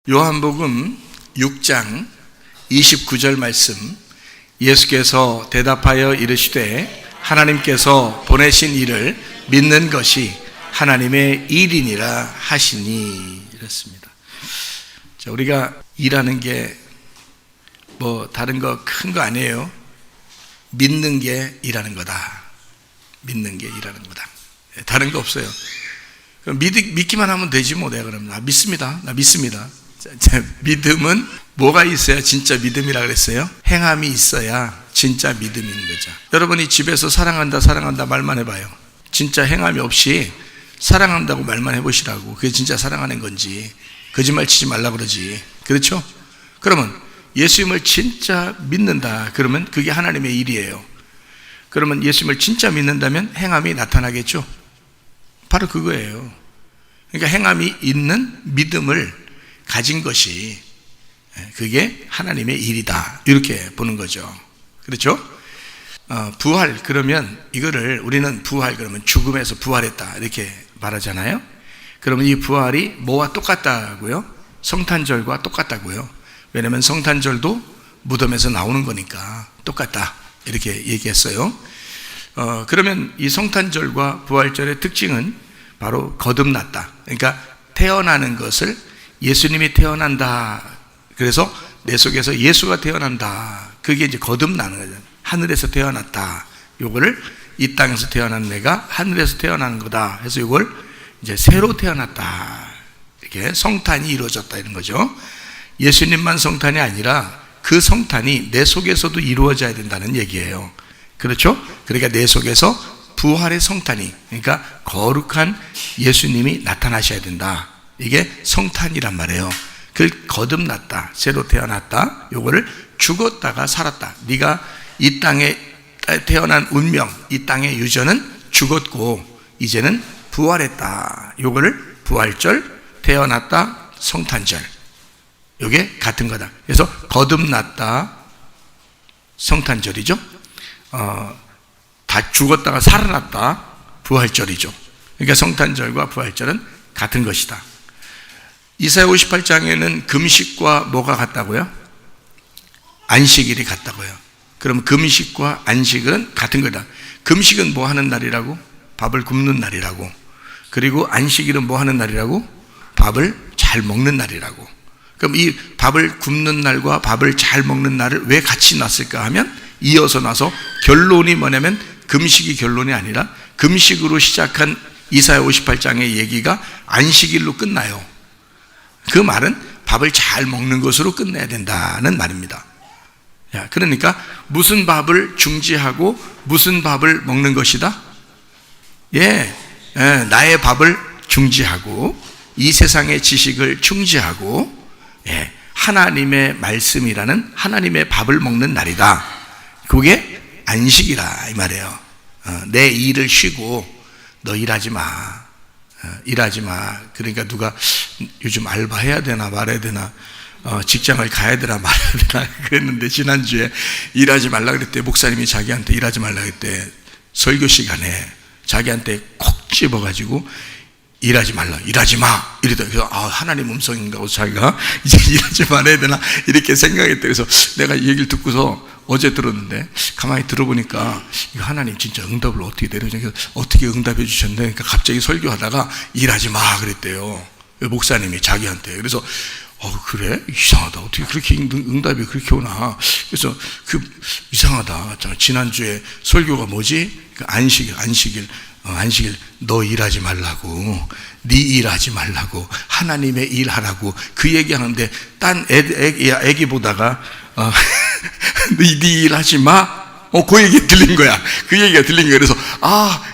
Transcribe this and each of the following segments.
요한복음 6장 29절 말씀, 예수께서 대답하여 이르시되 하나님께서 보내신 이를 믿는 것이 하나님의 일이니라 하시니, 이렇습니다. 자, 우리가 일하는 게 뭐 다른 거 큰 거 아니에요. 믿는 게 일하는 거다. 믿는 게 일하는 거다. 다른 거 없어요. 믿기만 하면 되지 뭐. 내가 그러면 나 믿습니다. 자, 믿음은 뭐가 있어야 진짜 믿음이라 그랬어요? 행함이 있어야 진짜 믿음인 거죠. 여러분이 집에서 사랑한다 말만 해봐요. 진짜 행함이 없이 사랑한다고 말만 해보시라고. 그게 진짜 사랑하는 건지. 거짓말 치지 말라 그러지. 그렇죠? 그러면 예수님을 진짜 믿는다 그러면 그게 하나님의 일이에요. 그러면 예수님을 진짜 믿는다면 행함이 나타나겠죠? 바로 그거예요. 그러니까 행함이 있는 믿음을 가진 것이, 그게 하나님의 일이다, 이렇게 보는 거죠. 그렇죠? 부활 그러면 이거를 우리는 부활 그러면 죽음에서 부활했다 이렇게 말하잖아요. 그러면 이 부활이 뭐와 똑같다고요? 성탄절과 똑같다고요. 왜냐하면 성탄절도 무덤에서 나오는 거니까 똑같다 이렇게 얘기했어요. 그러면 이 성탄절과 부활절의 특징은 바로 거듭났다. 그러니까 태어나는 것을, 예수님이 태어난다, 그래서 내 속에서 예수가 태어난다, 그게 이제 거듭나는 거죠. 하늘에서 태어났다. 요거를 이 땅에서 태어난 내가 하늘에서 태어나는 거다 해서 요걸 이제 새로 태어났다, 이렇게 성탄이 이루어졌다 이런 거죠. 예수님만 성탄이 아니라 그 성탄이 내 속에서도 이루어져야 된다는 얘기예요. 그렇죠? 그러니까 내 속에서 부활의 성탄이, 그러니까 거룩한 예수님이 나타나셔야 된다. 이게 성탄이란 말이에요. 그 거듭났다, 새로 태어났다, 요거를 죽었다가 살았다. 네가 이 땅에 태어난 운명, 이 땅의 유전은 죽었고 이제는 부활했다. 요거를 부활절, 태어났다, 성탄절, 요게 같은 거다. 그래서 거듭났다, 성탄절이죠. 다 죽었다가 살아났다, 부활절이죠. 그러니까 성탄절과 부활절은 같은 것이다. 이사야 58장에는 금식과 뭐가 같다고요? 안식일이 같다고요. 그럼 금식과 안식은 같은 거다. 금식은 뭐 하는 날이라고? 밥을 굶는 날이라고. 그리고 안식일은 뭐 하는 날이라고? 밥을 잘 먹는 날이라고. 그럼 이 밥을 굶는 날과 밥을 잘 먹는 날을 왜 같이 놨을까 하면, 이어서 나서 결론이 뭐냐면 금식이 결론이 아니라 금식으로 시작한 이사야 58장의 얘기가 안식일로 끝나요. 그 말은 밥을 잘 먹는 것으로 끝내야 된다는 말입니다. 그러니까 무슨 밥을 중지하고 무슨 밥을 먹는 것이다? 나의 밥을 중지하고 이 세상의 지식을 중지하고 하나님의 말씀이라는 하나님의 밥을 먹는 날이다. 그게 안식이라 이 말이에요. 내 일을 쉬고 너 일하지 마. 일하지 마. 그러니까 누가 요즘 알바해야 되나 말아야 되나, 직장을 가야 되나 말아야 되나 그랬는데, 지난주에 일하지 말라 그랬대. 목사님이 자기한테 일하지 말라 그랬대. 설교 시간에 자기한테 콕 집어가지고 일하지 말라, 일하지 마 이러다. 그래서 하나님 음성인가 하고 자기가 이제 일하지 말아야 되나 이렇게 생각했대. 그래서 내가 이 얘기를 듣고서 어제 들었는데 가만히 들어보니까 이거 하나님 진짜 응답을 어떻게 내려주냐. 그래서 어떻게 응답해 주셨네. 그러니까 갑자기 설교하다가 일하지 마 그랬대요, 목사님이 자기한테. 그래서 그래? 이상하다. 어떻게 그렇게 응답이 그렇게 오나. 그래서 이상하다. 지난주에 설교가 뭐지? 안식일 너 일하지 말라고, 네 일하지 말라고, 하나님의 일하라고 그 얘기하는데 딴 애기 보다가 네 일하지 마, 그 얘기 들린 거야. 그 얘기가 들린 거야. 그래서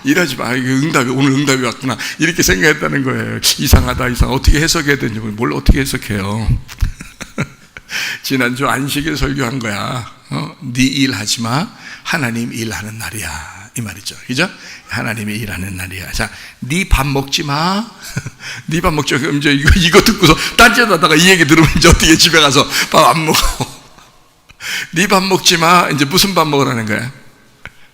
일하지 마, 오늘 응답이 왔구나 이렇게 생각했다는 거예요. 이상하다. 어떻게 해석해야 되는지 뭘 어떻게 해석해요. 지난주 안식일 설교한 거야. 네 일하지 마, 하나님 일하는 날이야 이 말이죠. 그죠? 하나님이 일하는 날이야. 자, 네 밥 먹지 마. 네 밥 먹지 마. 그럼 이제 이거 듣고서 딴짓하다가 이 얘기 들으면 이제 어떻게 집에 가서 밥 안 먹어. 네 밥 먹지 마. 이제 무슨 밥 먹으라는 거야?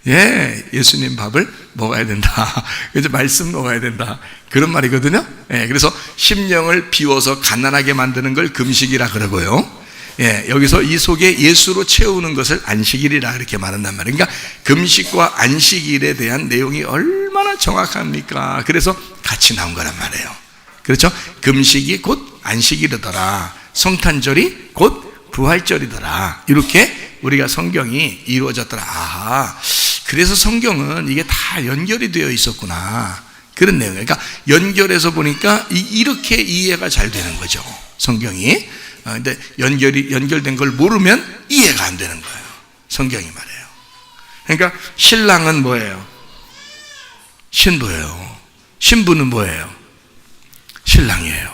예, 예수님 밥을 먹어야 된다. 그래서 말씀 먹어야 된다. 그런 말이거든요. 예, 그래서 심령을 비워서 가난하게 만드는 걸 금식이라 그러고요. 예, 여기서 이 속에 예수로 채우는 것을 안식일이라 이렇게 말한단 말이에요. 그러니까 금식과 안식일에 대한 내용이 얼마나 정확합니까? 그래서 같이 나온 거란 말이에요. 그렇죠? 금식이 곧 안식일이더라. 성탄절이 곧 부활절이더라. 이렇게 우리가 성경이 이루어졌더라. 아하, 그래서 성경은 이게 다 연결이 되어 있었구나. 그런 내용이에요. 그러니까 연결해서 보니까 이렇게 이해가 잘 되는 거죠. 성경이. 근데 연결된 걸 모르면 이해가 안 되는 거예요. 성경이 말이에요. 그러니까 신랑은 뭐예요? 신부예요. 신부는 뭐예요? 신랑이에요.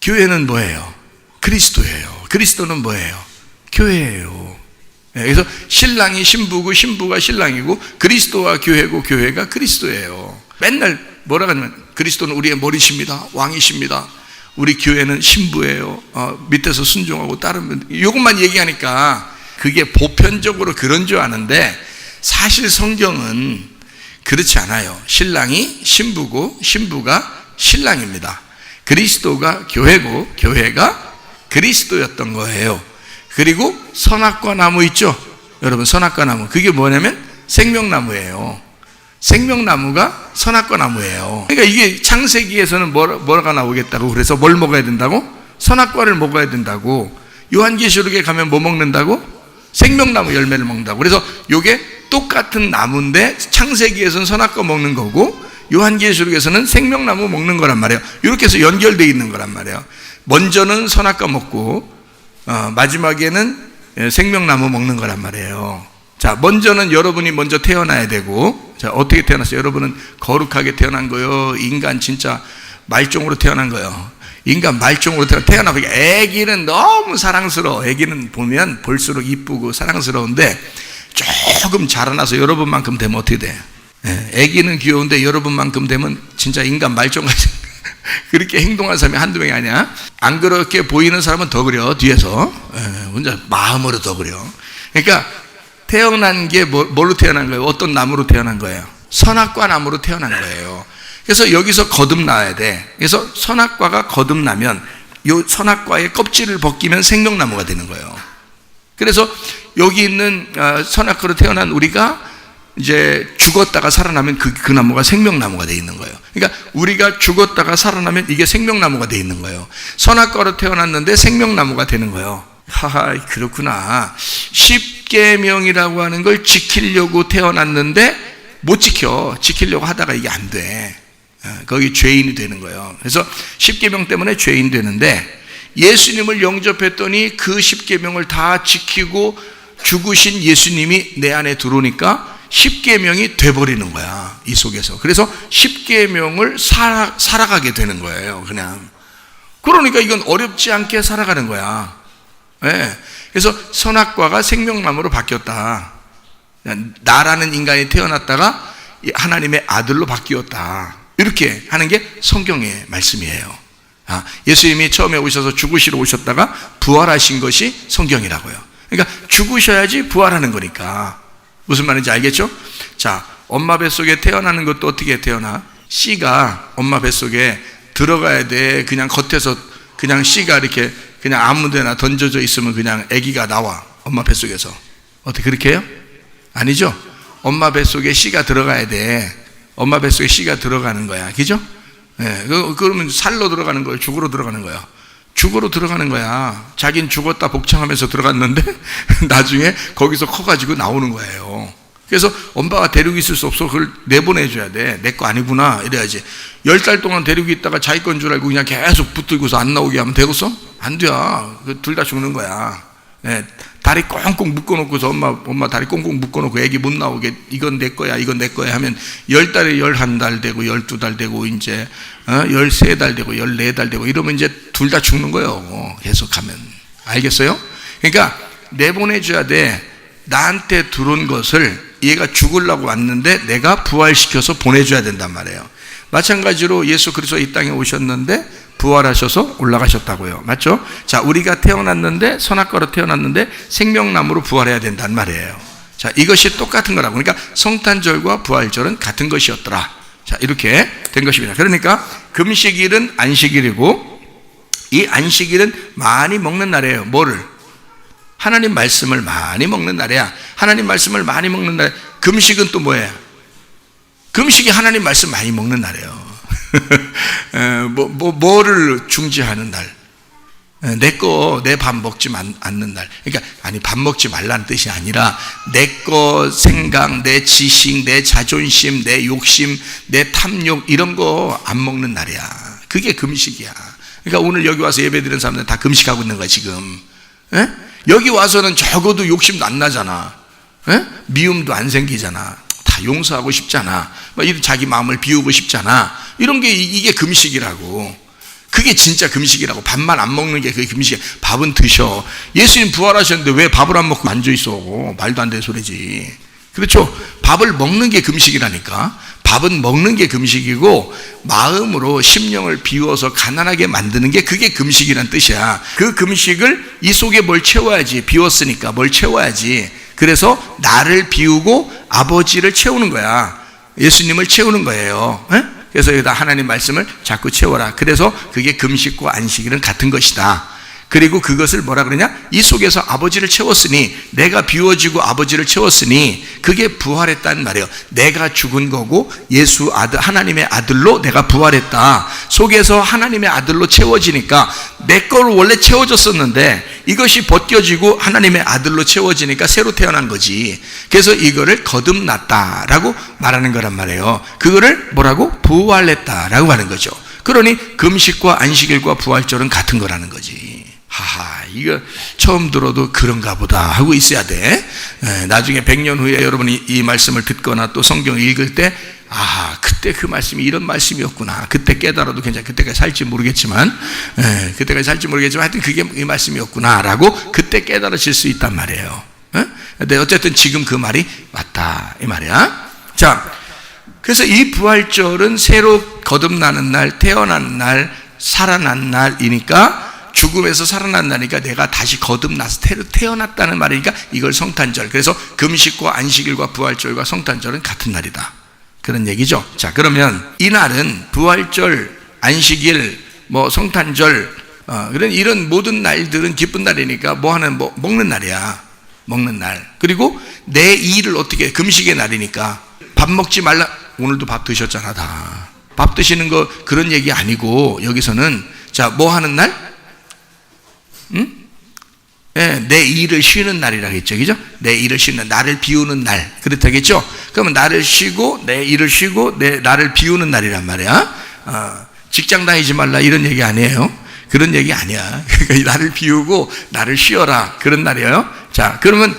교회는 뭐예요? 그리스도예요. 그리스도는 뭐예요? 교회예요. 그래서 신랑이 신부고 신부가 신랑이고 그리스도와 교회고 교회가 그리스도예요. 맨날 뭐라 하냐면 그리스도는 우리의 머리십니다. 왕이십니다. 우리 교회는 신부예요. 밑에서 순종하고 따르면 이것만 얘기하니까 그게 보편적으로 그런 줄 아는데 사실 성경은 그렇지 않아요. 신랑이 신부고 신부가 신랑입니다. 그리스도가 교회고 교회가 그리스도였던 거예요. 그리고 선악과 나무 있죠? 여러분 선악과 나무 그게 뭐냐면 생명나무예요. 생명나무가 선악과 나무예요. 그러니까 이게 창세기에서는 뭐가 나오겠다고 그래서 뭘 먹어야 된다고? 선악과를 먹어야 된다고. 요한계시록에 가면 뭐 먹는다고? 생명나무 열매를 먹는다고. 그래서 이게 똑같은 나무인데 창세기에서는 선악과 먹는 거고 요한계시록에서는 생명나무 먹는 거란 말이에요. 이렇게 해서 연결되어 있는 거란 말이에요. 먼저는 선악과 먹고 마지막에는 생명나무 먹는 거란 말이에요. 자, 먼저는 여러분이 먼저 태어나야 되고, 자, 어떻게 태어났어요? 여러분은 거룩하게 태어난 거요. 인간 진짜 말종으로 태어난 거요. 인간 말종으로 태어나고, 애기는 너무 사랑스러워. 애기는 보면 볼수록 이쁘고 사랑스러운데, 조금 자라나서 여러분만큼 되면 어떻게 돼? 애기는 귀여운데 여러분만큼 되면 진짜 인간 말종같이 그렇게 행동하는 사람이 한두 명이 아니야. 안 그렇게 보이는 사람은 더 그려, 뒤에서. 혼자 마음으로 더 그려. 그러니까, 태어난 게 뭘로 태어난 거예요? 어떤 나무로 태어난 거예요? 선악과 나무로 태어난 거예요. 그래서 여기서 거듭나야 돼. 그래서 선악과가 거듭나면 이 선악과의 껍질을 벗기면 생명나무가 되는 거예요. 그래서 여기 있는 선악과로 태어난 우리가 이제 죽었다가 살아나면 그 나무가 생명나무가 되어 있는 거예요. 그러니까 우리가 죽었다가 살아나면 이게 생명나무가 되어 있는 거예요. 선악과로 태어났는데 생명나무가 되는 거예요. 하하, 그렇구나. 십계명이라고 하는 걸 지키려고 태어났는데 못 지키려고 하다가 이게 안 돼. 거기 죄인이 되는 거예요. 그래서 십계명 때문에 죄인 되는데 예수님을 영접했더니 그 십계명을 다 지키고 죽으신 예수님이 내 안에 들어오니까 십계명이 돼버리는 거야, 이 속에서. 그래서 십계명을 살아가게 되는 거예요, 그냥. 그러니까 이건 어렵지 않게 살아가는 거야. 네. 그래서 선악과가 생명나무로 바뀌었다. 나라는 인간이 태어났다가 하나님의 아들로 바뀌었다. 이렇게 하는 게 성경의 말씀이에요. 예수님이 처음에 오셔서 죽으시러 오셨다가 부활하신 것이 성경이라고요. 그러니까 죽으셔야지 부활하는 거니까. 무슨 말인지 알겠죠? 자, 엄마 뱃속에 태어나는 것도 어떻게 태어나? 씨가 엄마 뱃속에 들어가야 돼. 그냥 겉에서 그냥 씨가 이렇게 그냥 아무 데나 던져져 있으면 그냥 아기가 나와. 엄마 뱃속에서. 어떻게 그렇게 해요? 아니죠? 엄마 뱃속에 씨가 들어가야 돼. 엄마 뱃속에 씨가 들어가는 거야. 그죠? 네, 그러면 살로 들어가는 거예요? 죽으로 들어가는 거예요? 죽으로 들어가는 거야. 자긴 죽었다 복창하면서 들어갔는데 나중에 거기서 커가지고 나오는 거예요. 그래서 엄마가 데리고 있을 수 없어. 그걸 내보내줘야 돼. 내 거 아니구나 이래야지. 10달 동안 데리고 있다가 자기 건 줄 알고 그냥 계속 붙들고서 안 나오게 하면 되겠어? 안 돼. 둘 다 죽는 거야. 네, 다리 꽁꽁 묶어놓고서 엄마 다리 꽁꽁 묶어놓고 애기 못 나오게 이건 내 거야 이건 내 거야 하면 10달에 11달 되고 12달 되고 이제 13달 되고 14달 되고 이러면 이제 둘 다 죽는 거예요. 계속하면. 알겠어요? 그러니까 내보내줘야 돼. 나한테 들어온 것을 얘가 죽으려고 왔는데 내가 부활시켜서 보내줘야 된단 말이에요. 마찬가지로 예수 그리스도 이 땅에 오셨는데 부활하셔서 올라가셨다고요. 맞죠? 자, 우리가 태어났는데 선악과로 태어났는데 생명나무로 부활해야 된단 말이에요. 자, 이것이 똑같은 거라고. 그러니까 성탄절과 부활절은 같은 것이었더라. 자, 이렇게 된 것입니다. 그러니까 금식일은 안식일이고, 이 안식일은 많이 먹는 날이에요. 뭐를? 하나님 말씀을 많이 먹는 날이야. 하나님 말씀을 많이 먹는 날. 금식은 또 뭐예요? 금식이 하나님 말씀 많이 먹는 날이에요. 뭐를 중지하는 날? 내 밥 먹지 않는 날. 그러니까 아니, 밥 먹지 말라는 뜻이 아니라 내 거 생각, 내 지식, 내 자존심, 내 욕심, 내 탐욕 이런 거 안 먹는 날이야. 그게 금식이야. 그러니까 오늘 여기 와서 예배드리는 사람들 다 금식하고 있는 거야 지금. 에? 여기 와서는 적어도 욕심도 안 나잖아. 에? 미움도 안 생기잖아. 다 용서하고 싶잖아. 자기 마음을 비우고 싶잖아. 이런 게 이게 금식이라고. 그게 진짜 금식이라고. 밥만 안 먹는 게 그게 금식이야. 밥은 드셔. 예수님 부활하셨는데 왜 밥을 안 먹고 앉아있어? 말도 안 되는 소리지. 그렇죠? 밥을 먹는 게 금식이라니까. 밥은 먹는 게 금식이고, 마음으로 심령을 비워서 가난하게 만드는 게 그게 금식이란 뜻이야. 그 금식을 이 속에 뭘 채워야지. 비웠으니까 뭘 채워야지. 그래서 나를 비우고 아버지를 채우는 거야. 예수님을 채우는 거예요. 에? 그래서 여기다 하나님 말씀을 자꾸 채워라. 그래서 그게 금식과 안식일은 같은 것이다. 그리고 그것을 뭐라 그러냐? 이 속에서 아버지를 채웠으니, 내가 비워지고 아버지를 채웠으니 그게 부활했다는 말이에요. 내가 죽은 거고 예수 아들, 하나님의 아들로 내가 부활했다. 속에서 하나님의 아들로 채워지니까, 내 거로 원래 채워졌었는데 이것이 벗겨지고 하나님의 아들로 채워지니까 새로 태어난 거지. 그래서 이거를 거듭났다라고 말하는 거란 말이에요. 그거를 뭐라고? 부활했다라고 하는 거죠. 그러니 금식과 안식일과 부활절은 같은 거라는 거지. 하하, 이거 처음 들어도 그런가 보다 하고 있어야 돼. 나중에 100년 후에 여러분이 이 말씀을 듣거나 또 성경을 읽을 때, 아, 그때 그 말씀이 이런 말씀이었구나. 그때 깨달아도 괜찮아. 그때까지 살지 모르겠지만, 하여튼 그게 이 말씀이었구나 라고 그때 깨달아질 수 있단 말이에요. 근데 어쨌든 지금 그 말이 맞다 이 말이야. 자, 그래서 이 부활절은 새로 거듭나는 날, 태어나는 날, 살아난 날이니까, 죽음에서 살아난 날이니까 내가 다시 거듭나서 태어났다는 말이니까 이걸 성탄절. 그래서 금식과 안식일과 부활절과 성탄절은 같은 날이다. 그런 얘기죠. 자, 그러면 이 날은 부활절, 안식일, 성탄절, 이런 모든 날들은 기쁜 날이니까 먹는 날이야. 먹는 날. 그리고 내 일을 어떻게 해? 금식의 날이니까 밥 먹지 말라. 오늘도 밥 드셨잖아, 다. 밥 드시는 거 그런 얘기 아니고, 여기서는 자, 뭐 하는 날? 내 일을 쉬는 날이라고 했죠. 그죠? 내 일을 쉬는, 나를 비우는 날. 그렇다겠죠? 그러면 나를 쉬고, 내 일을 쉬고, 나를 비우는 날이란 말이야. 직장 다니지 말라 이런 얘기 아니에요. 그런 얘기 아니야. 그러니까 나를 비우고, 나를 쉬어라. 그런 날이에요. 자, 그러면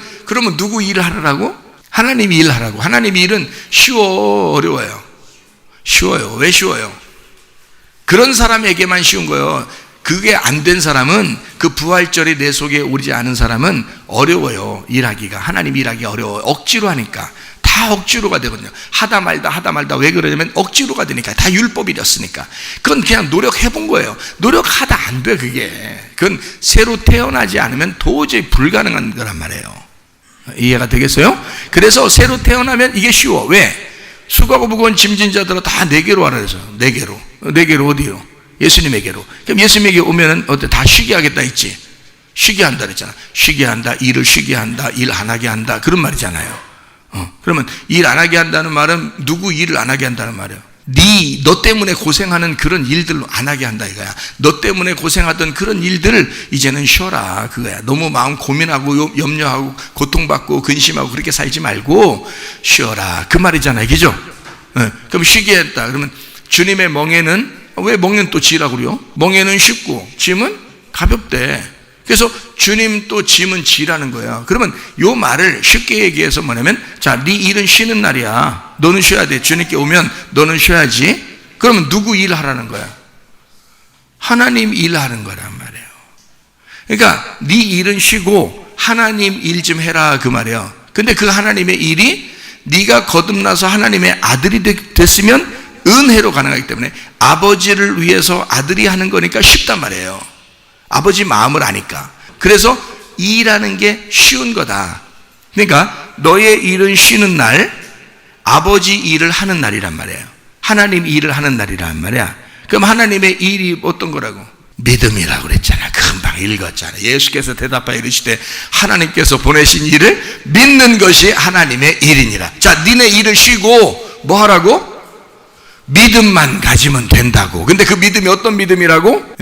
누구 일을 하라고? 하나님 일하라고. 하나님 일은 쉬워, 어려워요? 쉬워요. 왜 쉬워요? 그런 사람에게만 쉬운 거예요. 그게 안 된 사람은, 그 부활절이 내 속에 오지 않은 사람은 어려워요. 일하기가. 하나님 일하기 어려워요. 억지로 하니까. 다 억지로가 되거든요. 하다 말다. 왜 그러냐면 억지로가 되니까. 다 율법이었으니까. 그건 그냥 노력해본 거예요. 노력하다 안 돼, 그게. 그건 새로 태어나지 않으면 도저히 불가능한 거란 말이에요. 이해가 되겠어요? 그래서 새로 태어나면 이게 쉬워. 왜? 수고하고 무거운 짐진 자들은 다 내게로 와라 그래서. 내게로 어디로? 예수님에게로. 그럼 예수님에게 오면은 다 쉬게 하겠다 했지. 쉬게 한다 그랬잖아. 쉬게 한다, 일을 쉬게 한다, 일 안 하게 한다, 그런 말이잖아요. 그러면 일 안 하게 한다는 말은 누구 일을 안 하게 한다는 말이에요? 너 때문에 고생하는 그런 일들로 안 하게 한다 이거야. 너 때문에 고생하던 그런 일들을 이제는 쉬어라 그거야. 너무 마음 고민하고 염려하고 고통받고 근심하고 그렇게 살지 말고 쉬어라 그 말이잖아요. 그죠? 그럼 쉬게 했다. 그러면 주님의 멍에는, 왜 멍에는 또 지라고 그래요? 멍에는 쉽고 짐은 가볍대. 그래서 주님 또 짐은 지라는 거야. 그러면 요 말을 쉽게 얘기해서 뭐냐면, 자, 네 일은 쉬는 날이야. 너는 쉬어야 돼. 주님께 오면 너는 쉬어야지. 그러면 누구 일하라는 거야? 하나님 일하는 거란 말이에요. 그러니까 네 일은 쉬고 하나님 일 좀 해라 그 말이에요. 근데 그 하나님의 일이 네가 거듭나서 하나님의 아들이 됐으면 은혜로 가능하기 때문에, 아버지를 위해서 아들이 하는 거니까 쉽단 말이에요. 아버지 마음을 아니까. 그래서 일하는 게 쉬운 거다. 그러니까 너의 일은 쉬는 날, 아버지 일을 하는 날이란 말이에요. 하나님 일을 하는 날이란 말이야. 그럼 하나님의 일이 어떤 거라고? 믿음이라고 그랬잖아. 금방 읽었잖아. 예수께서 대답하여 이르시되 하나님께서 보내신 일을 믿는 것이 하나님의 일이니라. 자, 니네 일을 쉬고 뭐 하라고? 믿음만 가지면 된다고. 근데 그 믿음이 어떤 믿음이라고?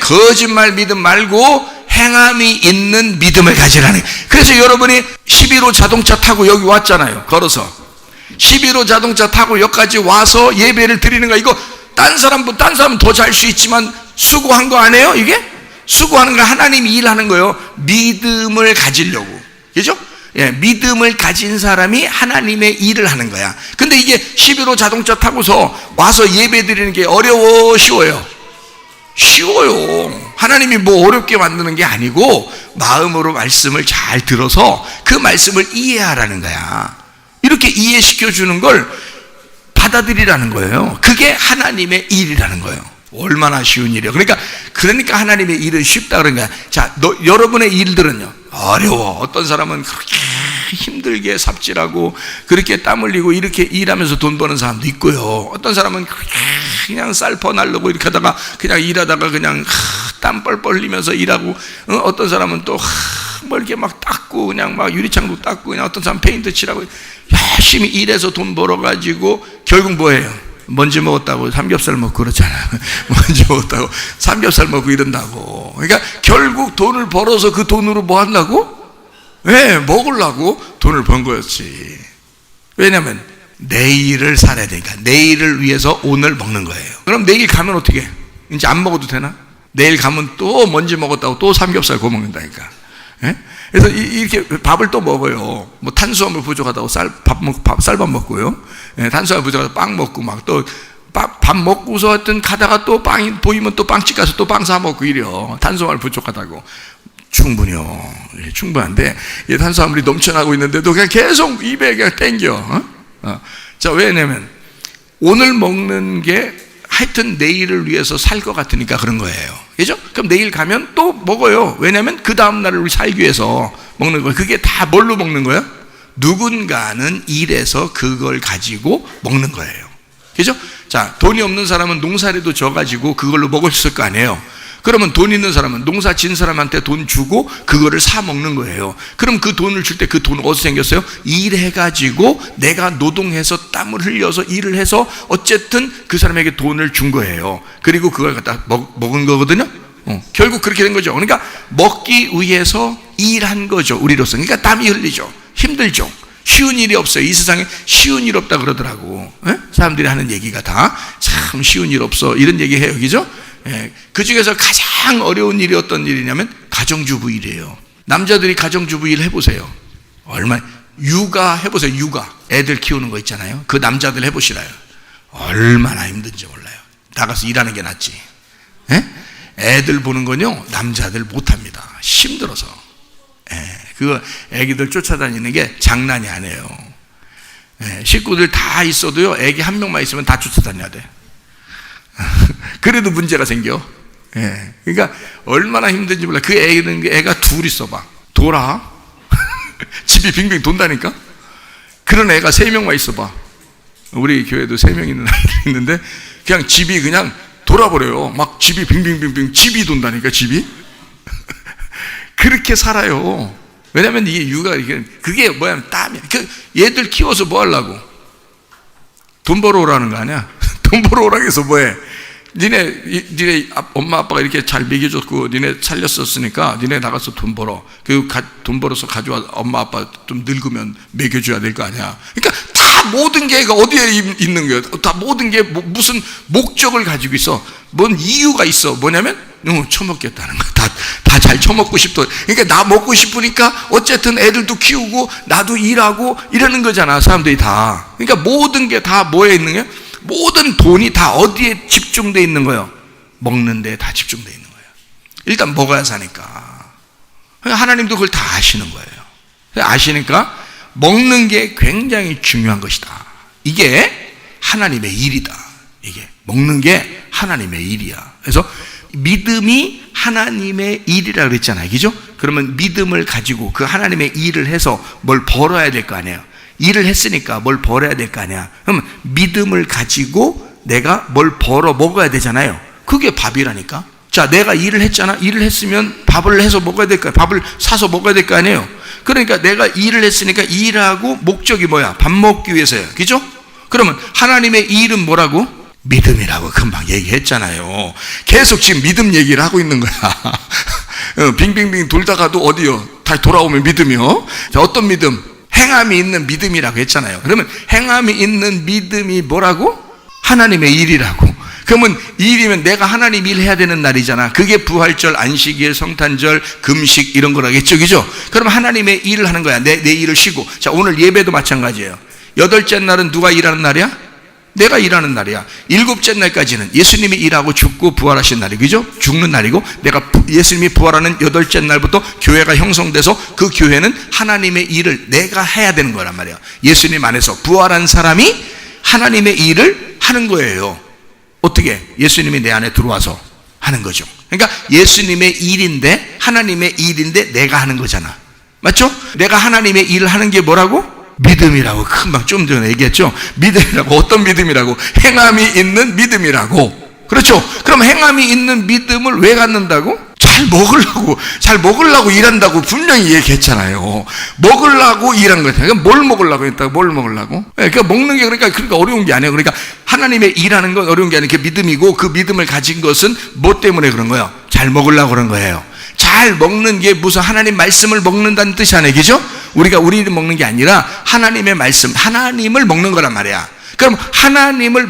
거짓말 믿음 말고 행함이 있는 믿음을 가지라는. 그래서 여러분이 11호 자동차 타고 여기 왔잖아요. 걸어서 11호 자동차 타고 여기까지 와서 예배를 드리는 거, 이거 딴 사람은 더 잘 수 있지만 수고한 거 아니에요? 이게 수고하는 거, 하나님이 일하는 거예요. 믿음을 가지려고. 그죠? 믿음을 가진 사람이 하나님의 일을 하는 거야. 근데 이게 11호 자동차 타고서 와서 예배 드리는 게 어려워, 쉬워요? 쉬워요. 하나님이 뭐 어렵게 만드는 게 아니고 마음으로 말씀을 잘 들어서 그 말씀을 이해하라는 거야. 이렇게 이해시켜 주는 걸 받아들이라는 거예요. 그게 하나님의 일이라는 거예요. 얼마나 쉬운 일이에요. 그러니까 하나님의 일은 쉽다 그런 거야. 자, 여러분의 일들은요, 어려워. 어떤 사람은 그렇게 힘들게 삽질하고 그렇게 땀 흘리고 이렇게 일하면서 돈 버는 사람도 있고요. 어떤 사람은 그냥 쌀퍼 날르고 이렇게 하다가 그냥 일하다가 그냥 땀 뻘뻘 흘리면서 일하고, 어떤 사람은 또 뭐 이렇게 막 닦고 그냥 막 유리창도 닦고, 그냥 어떤 사람은 페인트 칠하고 열심히 일해서 돈 벌어가지고 결국 뭐예요? 먼지 먹었다고 삼겹살 먹고 그렇잖아요. 먼지 먹었다고 삼겹살 먹고 이런다고. 그러니까 결국 돈을 벌어서 그 돈으로 뭐 한다고? 먹으려고 돈을 번 거였지. 왜냐면 내일을 살아야 되니까. 내일을 위해서 오늘 먹는 거예요. 그럼 내일 가면 어떻게 해? 이제 안 먹어도 되나? 내일 가면 또 먼지 먹었다고 또 삼겹살 구워 먹는다니까. 그래서 이렇게 밥을 또 먹어요. 뭐 탄수화물 부족하다고 쌀밥 먹고요. 탄수화물 부족하다고 빵 먹고 막 또 밥 먹고서 하여튼 가다가 또 빵이 보이면 또 빵집 가서 또 빵 사 먹고 이래요. 탄수화물 부족하다고. 충분해요. 충분한데 탄수화물이 넘쳐나고 있는데도 그냥 계속 입에 그냥 땡겨. 자, 왜냐면 오늘 먹는 게 하여튼 내일을 위해서 살 것 같으니까 그런 거예요. 그죠? 그럼 내일 가면 또 먹어요. 왜냐면 그 다음날을 우리 살기 위해서 먹는 거예요. 그게 다 뭘로 먹는 거예요? 누군가는 일해서 그걸 가지고 먹는 거예요. 그죠? 자, 돈이 없는 사람은 농사라도 져가지고 그걸로 먹을 수 있을 거 아니에요. 그러면 돈 있는 사람은 농사 진 사람한테 돈 주고 그거를 사 먹는 거예요. 그럼 그 돈을 줄 때 그 돈 어디서 생겼어요? 일해가지고 내가 노동해서 땀을 흘려서 일을 해서 어쨌든 그 사람에게 돈을 준 거예요. 그리고 그걸 갖다 먹은 거거든요. 결국 그렇게 된 거죠. 그러니까 먹기 위해서 일한 거죠, 우리로서. 그러니까 땀이 흘리죠. 힘들죠. 쉬운 일이 없어요. 이 세상에 쉬운 일 없다 그러더라고. 사람들이 하는 얘기가 다 참 쉬운 일 없어 이런 얘기 해요. 그죠? 그 중에서 가장 어려운 일이 어떤 일이냐면 가정주부 일이에요. 남자들이 가정주부 일 해보세요. 육아 해보세요. 육아. 애들 키우는 거 있잖아요. 그 남자들 해보시라요. 얼마나 힘든지 몰라요. 나가서 일하는 게 낫지. 애들 보는 건요, 남자들 못합니다. 힘들어서. 그거 애기들 쫓아다니는 게 장난이 아니에요. 식구들 다 있어도요, 애기 한 명만 있으면 다 쫓아다녀야 돼. 그래도 문제가 생겨. 그러니까 얼마나 힘든지 몰라. 그 애가 둘 있어봐. 돌아. 집이 빙빙 돈다니까. 그런 애가 3명만 있어봐. 우리 교회도 3명 있는 아이들이 있는데 그냥 집이 그냥 돌아버려요. 막 집이 빙빙빙빙 집이 돈다니까. 집이. 그렇게 살아요. 왜냐면 이게 육아, 그게 뭐냐면 땀이야. 얘들 키워서 뭐 하려고? 돈 벌어 오라는 거 아니야? 돈 벌어 오라고 해서 뭐해? 니네 엄마 아빠가 이렇게 잘 먹여줬고 니네 살렸었으니까 니네 나가서 돈 벌어. 돈 벌어서 가져와. 엄마 아빠 좀 늙으면 먹여줘야 될 거 아니야. 그러니까 다 모든 게 어디에 있는 거예요? 다 모든 게 무슨 목적을 가지고 있어. 뭔 이유가 있어. 뭐냐면 처먹겠다는 거야. 다 잘 처먹고 싶어. 그러니까 나 먹고 싶으니까 어쨌든 애들도 키우고 나도 일하고 이러는 거잖아, 사람들이 다. 그러니까 모든 게 다 뭐에 있는 거야? 모든 돈이 다 어디에 집중되어 있는 거예요? 먹는 데 다 집중되어 있는 거예요. 일단 먹어야 사니까. 하나님도 그걸 다 아시는 거예요. 아시니까 먹는 게 굉장히 중요한 것이다. 이게 하나님의 일이다. 이게 먹는 게 하나님의 일이야. 그래서 믿음이 하나님의 일이라고 그랬잖아요. 그죠? 그러면 믿음을 가지고 그 하나님의 일을 해서 뭘 벌어야 될 거 아니에요. 일을 했으니까 뭘 벌어야 될 거 아니야. 그럼 믿음을 가지고 내가 뭘 벌어 먹어야 되잖아요. 그게 밥이라니까. 자, 내가 일을 했잖아. 일을 했으면 밥을 해서 먹어야 될 거야. 밥을 사서 먹어야 될 거 아니에요. 그러니까 내가 일을 했으니까 일하고 목적이 뭐야? 밥 먹기 위해서요. 그죠? 그러면 하나님의 일은 뭐라고? 믿음이라고 금방 얘기했잖아요. 계속 지금 믿음 얘기를 하고 있는 거야. 빙빙빙 돌다가도 어디요? 다시 돌아오면 믿음이요. 자, 어떤 믿음? 행함이 있는 믿음이라고 했잖아요. 그러면 행함이 있는 믿음이 뭐라고? 하나님의 일이라고. 그러면 일이면 내가 하나님 일 해야 되는 날이잖아. 그게 부활절, 안식일, 성탄절, 금식 이런 거라겠죠. 그죠? 그럼 하나님의 일을 하는 거야. 내 일을 쉬고. 자, 오늘 예배도 마찬가지예요. 8째 날은 누가 일하는 날이야? 내가 일하는 날이야. 7째 날까지는 예수님이 일하고 죽고 부활하신 날이, 그죠? 죽는 날이고, 내가 예수님이 부활하는 8째 날부터 교회가 형성돼서 그 교회는 하나님의 일을 내가 해야 되는 거란 말이야. 예수님 안에서 부활한 사람이 하나님의 일을 하는 거예요. 어떻게? 예수님이 내 안에 들어와서 하는 거죠. 그러니까 예수님의 일인데, 하나님의 일인데 내가 하는 거잖아. 맞죠? 내가 하나님의 일을 하는 게 뭐라고? 믿음이라고. 금방 좀 전에 얘기했죠. 믿음이라고. 어떤 믿음이라고? 행함이 있는 믿음이라고. 그렇죠? 그럼 행함이 있는 믿음을 왜 갖는다고? 잘 먹으려고 일한다고 분명히 얘기했잖아요. 먹으려고 일한 거예요. 그러니까 뭘 먹으려고 했다고? 뭘 먹으려고? 그러니까 먹는 게 그러니까 어려운 게 아니에요. 그러니까 하나님의 일하는 건 어려운 게 아니라 그 믿음이고, 그 믿음을 가진 것은 뭐 때문에 그런 거예요? 잘 먹으려고 그런 거예요. 잘 먹는 게 무슨 하나님 말씀을 먹는다는 뜻이 아니에요. 그죠? 우리를 먹는 게 아니라 하나님의 말씀, 하나님을 먹는 거란 말이야. 그럼 하나님을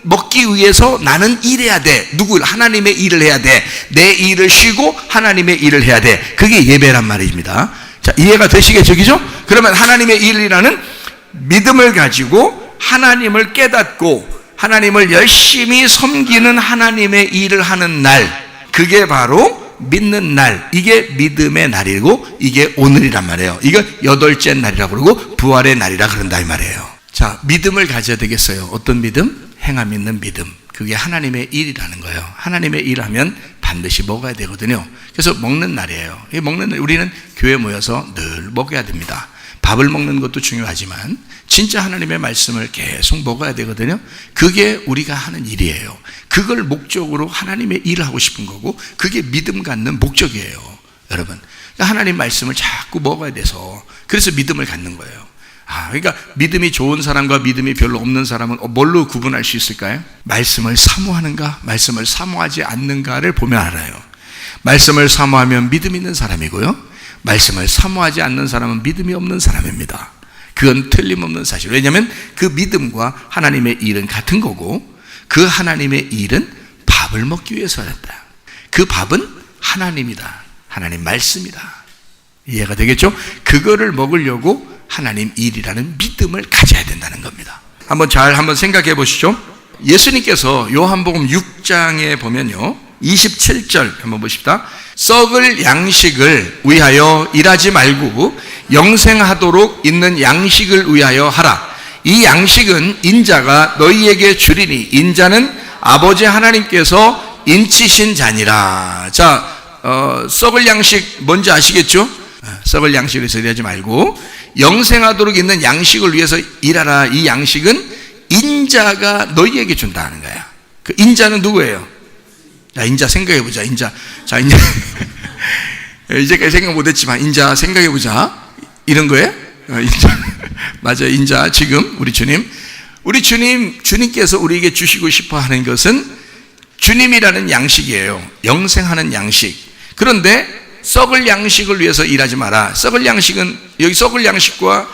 먹기 위해서 나는 일해야 돼. 하나님의 일을 해야 돼. 내 일을 쉬고 하나님의 일을 해야 돼. 그게 예배란 말입니다. 자, 이해가 되시겠죠? 그죠? 그러면 하나님의 일이라는 믿음을 가지고 하나님을 깨닫고 하나님을 열심히 섬기는 하나님의 일을 하는 날, 그게 바로 믿는 날. 이게 믿음의 날이고, 이게 오늘이란 말이에요. 이거 8째 날이라고 그러고 부활의 날이라 그런다 이 말이에요. 자, 믿음을 가져야 되겠어요. 어떤 믿음? 행함 있는 믿음. 그게 하나님의 일이라는 거예요. 하나님의 일하면 반드시 먹어야 되거든요. 그래서 먹는 날이에요. 먹는 날, 우리는 교회 모여서 늘 먹어야 됩니다. 밥을 먹는 것도 중요하지만 진짜 하나님의 말씀을 계속 먹어야 되거든요. 그게 우리가 하는 일이에요. 그걸 목적으로 하나님의 일을 하고 싶은 거고, 그게 믿음 갖는 목적이에요. 여러분, 하나님 말씀을 자꾸 먹어야 돼서, 그래서 믿음을 갖는 거예요. 그러니까 믿음이 좋은 사람과 믿음이 별로 없는 사람은 뭘로 구분할 수 있을까요? 말씀을 사모하는가, 말씀을 사모하지 않는가를 보면 알아요. 말씀을 사모하면 믿음 있는 사람이고요, 말씀을 사모하지 않는 사람은 믿음이 없는 사람입니다. 그건 틀림없는 사실. 왜냐하면 그 믿음과 하나님의 일은 같은 거고, 그 하나님의 일은 밥을 먹기 위해서 했다. 그 밥은 하나님이다. 하나님 말씀이다. 이해가 되겠죠? 그거를 먹으려고 하나님 일이라는 믿음을 가져야 된다는 겁니다. 한번 생각해 보시죠. 예수님께서 요한복음 6장에 보면요, 27절 한번 보십시다. 썩을 양식을 위하여 일하지 말고 영생하도록 있는 양식을 위하여 하라. 이 양식은 인자가 너희에게 주리니 인자는 아버지 하나님께서 인치신 자니라. 자, 썩을 양식 뭔지 아시겠죠? 썩을 양식을 위해서 일하지 말고 영생하도록 있는 양식을 위해서 일하라. 이 양식은 인자가 너희에게 준다는 거야. 그 인자는 누구예요? 자, 인자 생각해보자. 인자. 자, 인자. 이제까지 생각 못했지만, 인자 생각해보자. 이런 거예요? 인자. 맞아요. 인자. 지금 우리 주님께서 우리에게 주시고 싶어 하는 것은 주님이라는 양식이에요. 영생하는 양식. 그런데 썩을 양식을 위해서 일하지 마라. 썩을 양식은, 여기 썩을 양식과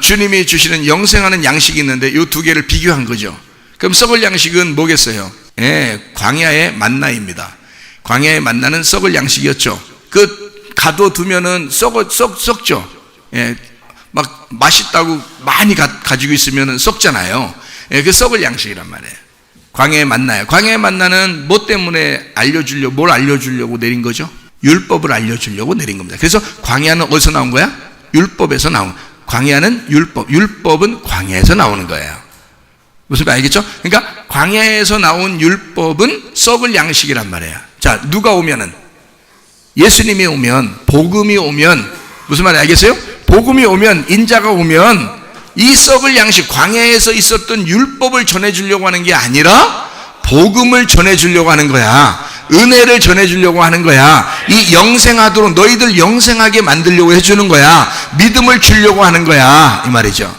주님이 주시는 영생하는 양식이 있는데 이 두 개를 비교한 거죠. 그럼 썩을 양식은 뭐겠어요? 광야의 만나입니다. 광야의 만나는 썩을 양식이었죠. 그 가둬두면은 썩죠. 막 맛있다고 많이 가지고 있으면은 썩잖아요. 그 썩을 양식이란 말이에요. 광야의 만나요. 광야의 만나는 뭐 때문에 뭘 알려주려고 내린 거죠? 율법을 알려주려고 내린 겁니다. 그래서 광야는 어디서 나온 거야? 율법에서 나온. 광야는 율법은 광야에서 나오는 거예요. 무슨 말 알겠죠? 그러니까 광야에서 나온 율법은 썩을 양식이란 말이에요. 자, 누가 오면은, 예수님이 오면, 복음이 오면, 무슨 말 알겠어요? 복음이 오면, 인자가 오면 이 썩을 양식, 광야에서 있었던 율법을 전해주려고 하는 게 아니라 복음을 전해주려고 하는 거야. 은혜를 전해주려고 하는 거야. 이 영생하도록, 너희들 영생하게 만들려고 해주는 거야. 믿음을 주려고 하는 거야, 이 말이죠.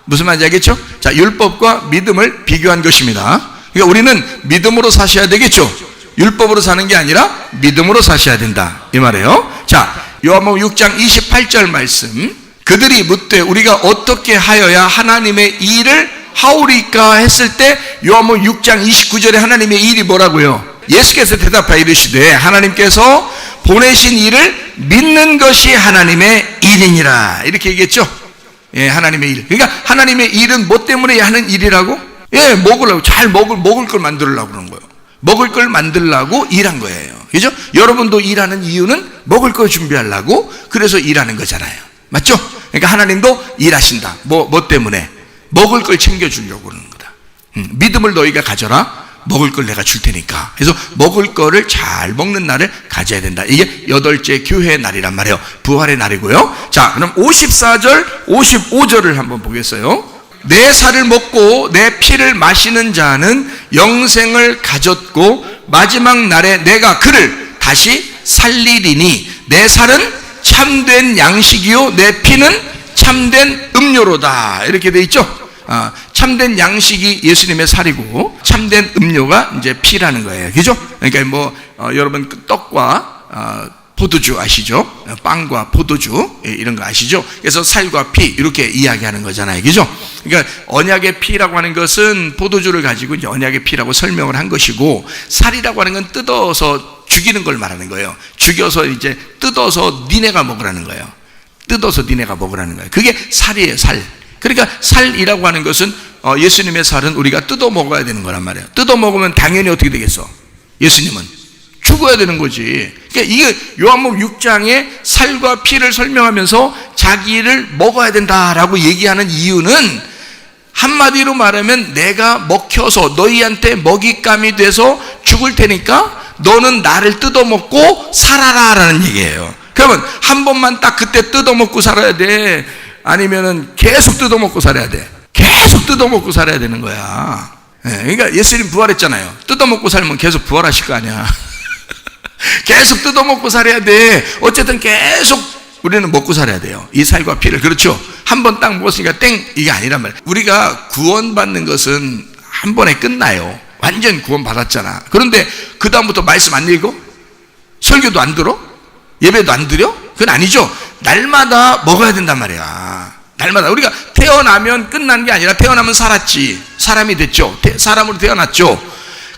무슨 말인지 알겠죠? 자, 율법과 믿음을 비교한 것입니다. 그러니까 우리는 믿음으로 사셔야 되겠죠? 율법으로 사는 게 아니라 믿음으로 사셔야 된다, 이 말이에요. 자, 요한복음 6장 28절 말씀. 그들이 묻되 우리가 어떻게 하여야 하나님의 일을 하오리까 했을 때, 요한복음 6장 29절에 하나님의 일이 뭐라고요? 예수께서 대답하여 이르시되 하나님께서 보내신 일을 믿는 것이 하나님의 일이니라, 이렇게 얘기했죠. 예, 하나님의 일. 그러니까 하나님의 일은 뭐 때문에 하는 일이라고? 예, 먹으려고, 잘 먹을 걸 만들려고 그러는 거예요. 먹을 걸 만들려고 일한 거예요. 그죠? 여러분도 일하는 이유는 먹을 걸 준비하려고, 그래서 일하는 거잖아요. 맞죠? 그러니까 하나님도 일하신다. 뭐 때문에? 먹을 걸 챙겨주려고 그러는 거다. 믿음을 너희가 가져라. 먹을 걸 내가 줄 테니까. 그래서 먹을 거를 잘 먹는 날을 가져야 된다. 이게 8째 교회의 날이란 말이에요. 부활의 날이고요. 자, 그럼 54절, 55절을 한번 보겠어요. 내 살을 먹고 내 피를 마시는 자는 영생을 가졌고 마지막 날에 내가 그를 다시 살리리니 내 살은 참된 양식이요 내 피는 참된 음료로다. 이렇게 돼 있죠. 참된 양식이 예수님의 살이고 참된 음료가 이제 피라는 거예요. 그죠? 그러니까 여러분 떡과 포도주 아시죠? 빵과 포도주 이런 거 아시죠? 그래서 살과 피 이렇게 이야기하는 거잖아요. 그죠? 그러니까 언약의 피라고 하는 것은 포도주를 가지고 이제 언약의 피라고 설명을 한 것이고, 살이라고 하는 건 뜯어서 죽이는 걸 말하는 거예요. 죽여서 이제 뜯어서 니네가 먹으라는 거예요. 뜯어서 니네가 먹으라는 거예요. 그게 살이에요, 살. 그러니까 살이라고 하는 것은 예수님의 살은 우리가 뜯어 먹어야 되는 거란 말이에요. 뜯어 먹으면 당연히 어떻게 되겠어? 예수님은 죽어야 되는 거지. 그러니까 이게 요한복음 6장에 살과 피를 설명하면서 자기를 먹어야 된다라고 얘기하는 이유는, 한마디로 말하면 내가 먹혀서 너희한테 먹잇감이 돼서 죽을 테니까 너는 나를 뜯어 먹고 살아라라는 얘기예요. 그러면 한 번만 딱 그때 뜯어 먹고 살아야 돼? 아니면은 계속 뜯어먹고 살아야 돼? 계속 뜯어먹고 살아야 되는 거야. 예, 그러니까 예수님 부활했잖아요. 뜯어먹고 살면 계속 부활하실 거 아니야. 계속 뜯어먹고 살아야 돼. 어쨌든 계속 우리는 먹고 살아야 돼요. 이 살과 피를. 그렇죠? 한 번 딱 먹었으니까 땡, 이게 아니란 말이에요. 우리가 구원받는 것은 한 번에 끝나요. 완전 구원 받았잖아. 그런데 그 다음부터 말씀 안 읽어? 설교도 안 들어? 예배도 안 드려? 그건 아니죠. 날마다 먹어야 된단 말이야. 날마다. 우리가 태어나면 끝난 게 아니라 태어나면 살았지. 사람이 됐죠. 사람으로 태어났죠.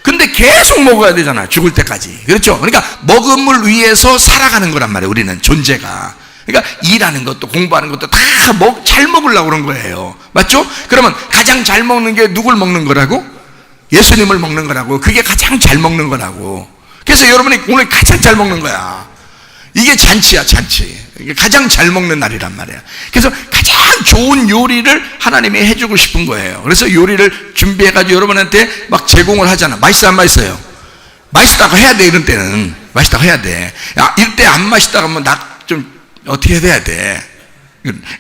근데 계속 먹어야 되잖아. 죽을 때까지. 그렇죠? 그러니까 먹음을 위해서 살아가는 거란 말이에요. 우리는 존재가. 그러니까 일하는 것도 공부하는 것도 다 잘 먹으려고 그런 거예요. 맞죠? 그러면 가장 잘 먹는 게 누굴 먹는 거라고? 예수님을 먹는 거라고. 그게 가장 잘 먹는 거라고. 그래서 여러분이 오늘 가장 잘 먹는 거야. 이게 잔치야, 잔치. 이게 가장 잘 먹는 날이란 말이야. 그래서 가장 좋은 요리를 하나님이 해주고 싶은 거예요. 그래서 요리를 준비해가지고 여러분한테 막 제공을 하잖아. 맛있어, 안 맛있어요? 맛있다고 해야 돼, 이런 때는. 맛있다고 해야 돼. 야, 이럴 때 안 맛있다고 하면 나 좀 어떻게 해야 돼?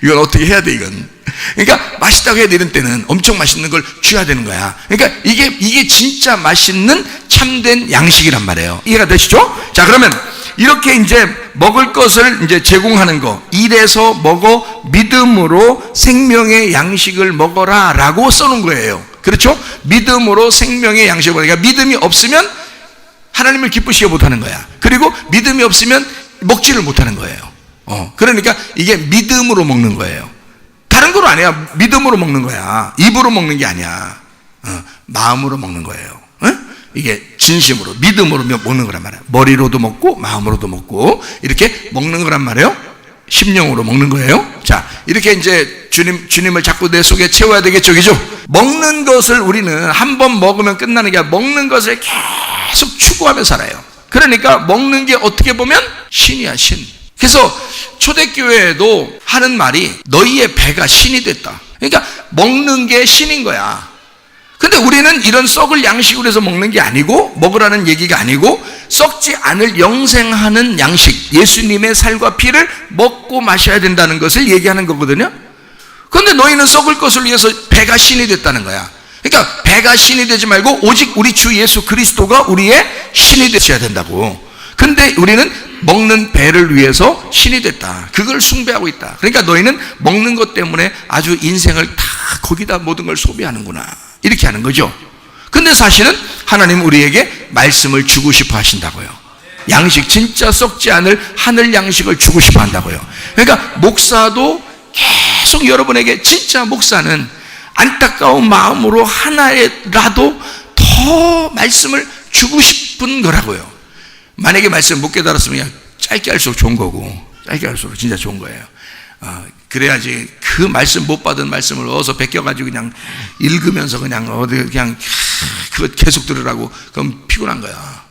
이건 어떻게 해야 돼, 이건. 그러니까 맛있다고 해야 돼, 이런 때는. 엄청 맛있는 걸 줘야 되는 거야. 그러니까 이게 진짜 맛있는 참된 양식이란 말이에요. 이해가 되시죠? 자, 그러면 이렇게 이제 먹을 것을 이제 제공하는 거, 일해서 먹어 믿음으로 생명의 양식을 먹어라 라고 써놓은 거예요. 그렇죠? 믿음으로 생명의 양식을 먹으니까 믿음이 없으면 하나님을 기쁘시게 못하는 거야. 그리고 믿음이 없으면 먹지를 못하는 거예요. 그러니까 이게 믿음으로 먹는 거예요. 다른 거로 아니야. 믿음으로 먹는 거야. 입으로 먹는 게 아니야. 마음으로 먹는 거예요. 이게 진심으로 믿음으로 먹는 거란 말이에요. 머리로도 먹고 마음으로도 먹고 이렇게 먹는 거란 말이에요. 심령으로 먹는 거예요. 자, 이렇게 이제 주님을 자꾸 내 속에 채워야 되겠죠, 그죠? 먹는 것을 우리는 한 번 먹으면 끝나는 게 아니라 먹는 것을 계속 추구하며 살아요. 그러니까 먹는 게 어떻게 보면 신이야, 신. 그래서 초대교회에도 하는 말이 너희의 배가 신이 됐다. 그러니까 먹는 게 신인 거야. 근데 우리는 이런 썩을 양식으로 해서 먹는 게 아니고, 먹으라는 얘기가 아니고, 썩지 않을 영생하는 양식, 예수님의 살과 피를 먹고 마셔야 된다는 것을 얘기하는 거거든요. 그런데 너희는 썩을 것을 위해서 배가 신이 됐다는 거야. 그러니까 배가 신이 되지 말고 오직 우리 주 예수 그리스도가 우리의 신이 되셔야 된다고. 근데 우리는 먹는 배를 위해서 신이 됐다, 그걸 숭배하고 있다. 그러니까 너희는 먹는 것 때문에 아주 인생을 다 거기다 모든 걸 소비하는구나, 이렇게 하는 거죠. 근데 사실은 하나님은 우리에게 말씀을 주고 싶어 하신다고요. 양식, 진짜 썩지 않을 하늘 양식을 주고 싶어 한다고요. 그러니까 목사도 계속 여러분에게, 진짜 목사는 안타까운 마음으로 하나라도 더 말씀을 주고 싶은 거라고요. 만약에 말씀 못 깨달았으면 그냥 짧게 할수록 좋은 거고, 짧게 할수록 진짜 좋은 거예요. 그래야지 그 말씀, 못 받은 말씀을 어디서 베껴가지고 그냥 읽으면서 그냥 어디 그냥 그거 계속 들으라고, 그럼 피곤한 거야.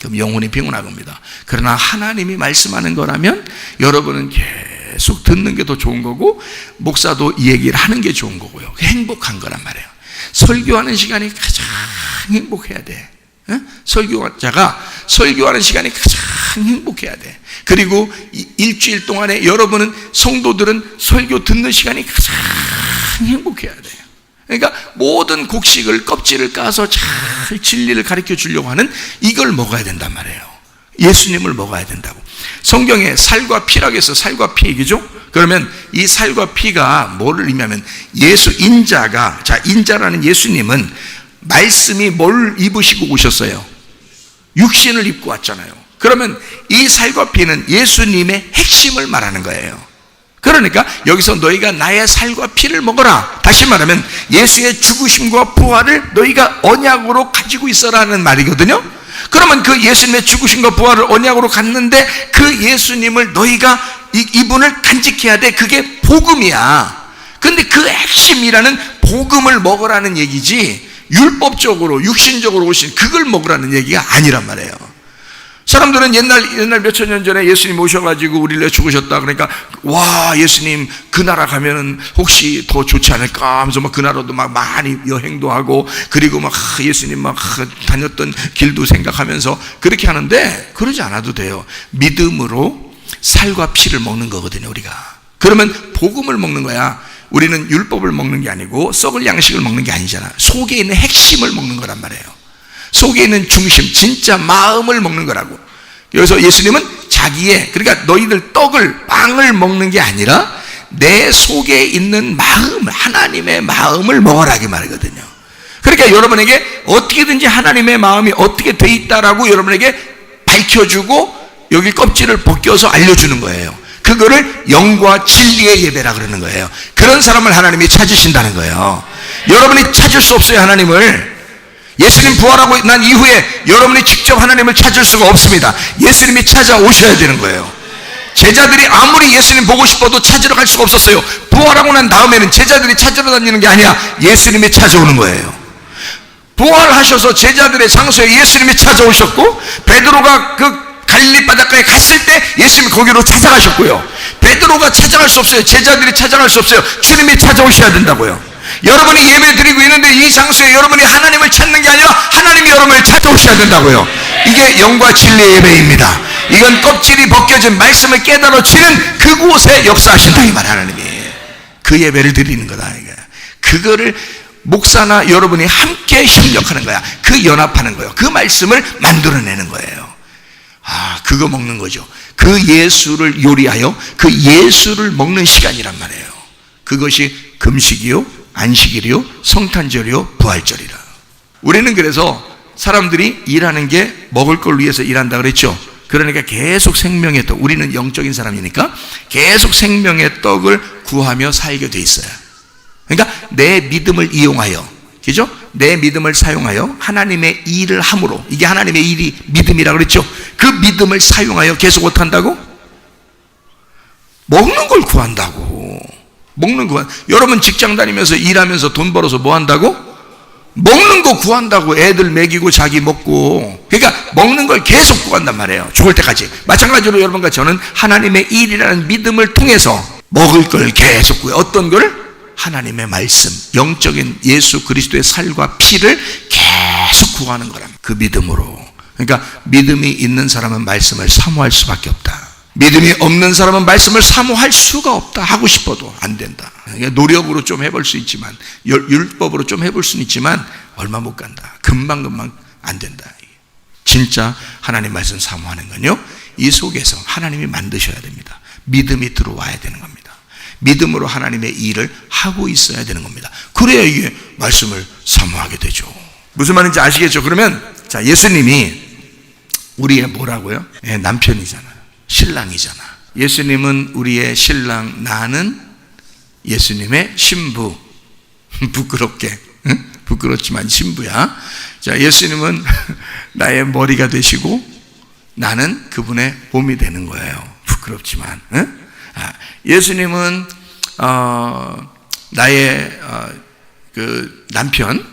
그럼 영혼이 피곤한 겁니다. 그러나 하나님이 말씀하는 거라면 여러분은 계속 듣는 게 더 좋은 거고, 목사도 이 얘기를 하는 게 좋은 거고요. 행복한 거란 말이에요. 설교하는 시간이 가장 행복해야 돼. 설교자가 설교하는 시간이 가장 행복해야 돼. 그리고 일주일 동안에 여러분은, 성도들은 설교 듣는 시간이 가장 행복해야 돼요. 그러니까 모든 곡식을, 껍질을 까서 잘 진리를 가르쳐 주려고 하는 이걸 먹어야 된단 말이에요. 예수님을 먹어야 된다고. 성경에 살과 피라고 해서 살과 피 얘기죠. 그러면 이 살과 피가 뭐를 의미하면, 예수 인자가, 자, 인자라는 예수님은 말씀이 뭘 입으시고 오셨어요? 육신을 입고 왔잖아요. 그러면 이 살과 피는 예수님의 핵심을 말하는 거예요. 그러니까 여기서 너희가 나의 살과 피를 먹어라, 다시 말하면 예수의 죽으심과 부활을 너희가 언약으로 가지고 있어라는 말이거든요. 그러면 그 예수님의 죽으심과 부활을 언약으로 갖는데, 그 예수님을 너희가 이분을 간직해야 돼. 그게 복음이야. 근데 그 핵심이라는 복음을 먹으라는 얘기지, 율법적으로 육신적으로 오신 그걸 먹으라는 얘기가 아니란 말이에요. 사람들은 옛날 몇천 년 전에 예수님 오셔가지고 우리를 위해 죽으셨다 그러니까, 와, 예수님 그 나라 가면은 혹시 더 좋지 않을까 하면서 막 그 나라도 막 많이 여행도 하고, 그리고 막 예수님 막 다녔던 길도 생각하면서 그렇게 하는데, 그러지 않아도 돼요. 믿음으로 살과 피를 먹는 거거든요, 우리가. 그러면 복음을 먹는 거야. 우리는 율법을 먹는 게 아니고 썩을 양식을 먹는 게 아니잖아. 속에 있는 핵심을 먹는 거란 말이에요. 속에 있는 중심, 진짜 마음을 먹는 거라고. 여기서 예수님은 자기의, 그러니까 너희들 떡을, 빵을 먹는 게 아니라 내 속에 있는 마음, 하나님의 마음을 먹어라, 이 말이거든요. 그러니까 여러분에게 어떻게든지 하나님의 마음이 어떻게 돼 있다라고 여러분에게 밝혀주고, 여기 껍질을 벗겨서 알려주는 거예요. 그거를 영과 진리의 예배라 그러는 거예요. 그런 사람을 하나님이 찾으신다는 거예요. 여러분이 찾을 수 없어요, 하나님을. 예수님 부활하고 난 이후에 여러분이 직접 하나님을 찾을 수가 없습니다. 예수님이 찾아오셔야 되는 거예요. 제자들이 아무리 예수님 보고 싶어도 찾으러 갈 수가 없었어요. 부활하고 난 다음에는 제자들이 찾으러 다니는 게 아니야, 예수님이 찾아오는 거예요. 부활하셔서 제자들의 장소에 예수님이 찾아오셨고, 베드로가 그 갈릴리 바닷가에 갔을 때 예수님이 거기로 찾아가셨고요. 베드로가 찾아갈 수 없어요. 제자들이 찾아갈 수 없어요. 주님이 찾아오셔야 된다고요. 여러분이 예배 드리고 있는데 이 장소에 여러분이 하나님을 찾는 게 아니라 하나님이 여러분을 찾아오셔야 된다고요. 이게 영과 진리의 예배입니다. 이건 껍질이 벗겨진 말씀을 깨달아지는 그곳에 역사하신다, 이 말. 하나님이 그 예배를 드리는 거다, 이게. 그거를 목사나 여러분이 함께 협력하는 거야. 그 연합하는 거예요. 그 말씀을 만들어내는 거예요. 그거 먹는 거죠. 그 예수를 요리하여 그 예수를 먹는 시간이란 말이에요. 그것이 금식이요, 안식일이요, 성탄절이요, 부활절이라. 우리는 그래서 사람들이 일하는 게 먹을 걸 위해서 일한다 그랬죠. 그러니까 계속 생명의 떡, 우리는 영적인 사람이니까 계속 생명의 떡을 구하며 살게 돼 있어요. 그러니까 내 믿음을 이용하여, 그죠? 내 믿음을 사용하여 하나님의 일을 함으로, 이게 하나님의 일이 믿음이라고 그랬죠. 그 믿음을 사용하여 계속 어떡한다고? 먹는 걸 구한다고. 먹는 거. 여러분 직장 다니면서 일하면서 돈 벌어서 뭐 한다고? 먹는 거 구한다고. 애들 먹이고 자기 먹고. 그러니까 먹는 걸 계속 구한단 말이에요, 죽을 때까지. 마찬가지로 여러분과 저는 하나님의 일이라는 믿음을 통해서 먹을 걸 계속 구해요. 어떤 걸? 하나님의 말씀, 영적인 예수 그리스도의 살과 피를 계속 구하는 거랍니다. 그 믿음으로. 그러니까 믿음이 있는 사람은 말씀을 사모할 수밖에 없다. 믿음이 없는 사람은 말씀을 사모할 수가 없다. 하고 싶어도 안 된다. 노력으로 좀 해볼 수 있지만, 율법으로 좀 해볼 수는 있지만 얼마 못 간다. 금방 안 된다. 진짜 하나님 말씀 사모하는 건요, 이 속에서 하나님이 만드셔야 됩니다. 믿음이 들어와야 되는 겁니다. 믿음으로 하나님의 일을 하고 있어야 되는 겁니다. 그래야 이게 말씀을 사모하게 되죠. 무슨 말인지 아시겠죠? 그러면 자, 예수님이 우리의 뭐라고요? 남편이잖아요. 신랑이잖아. 예수님은 우리의 신랑, 나는 예수님의 신부. 부끄럽게, 부끄럽지만 신부야. 자, 예수님은 나의 머리가 되시고 나는 그분의 몸이 되는 거예요. 부끄럽지만. 예수님은 나의 그 남편,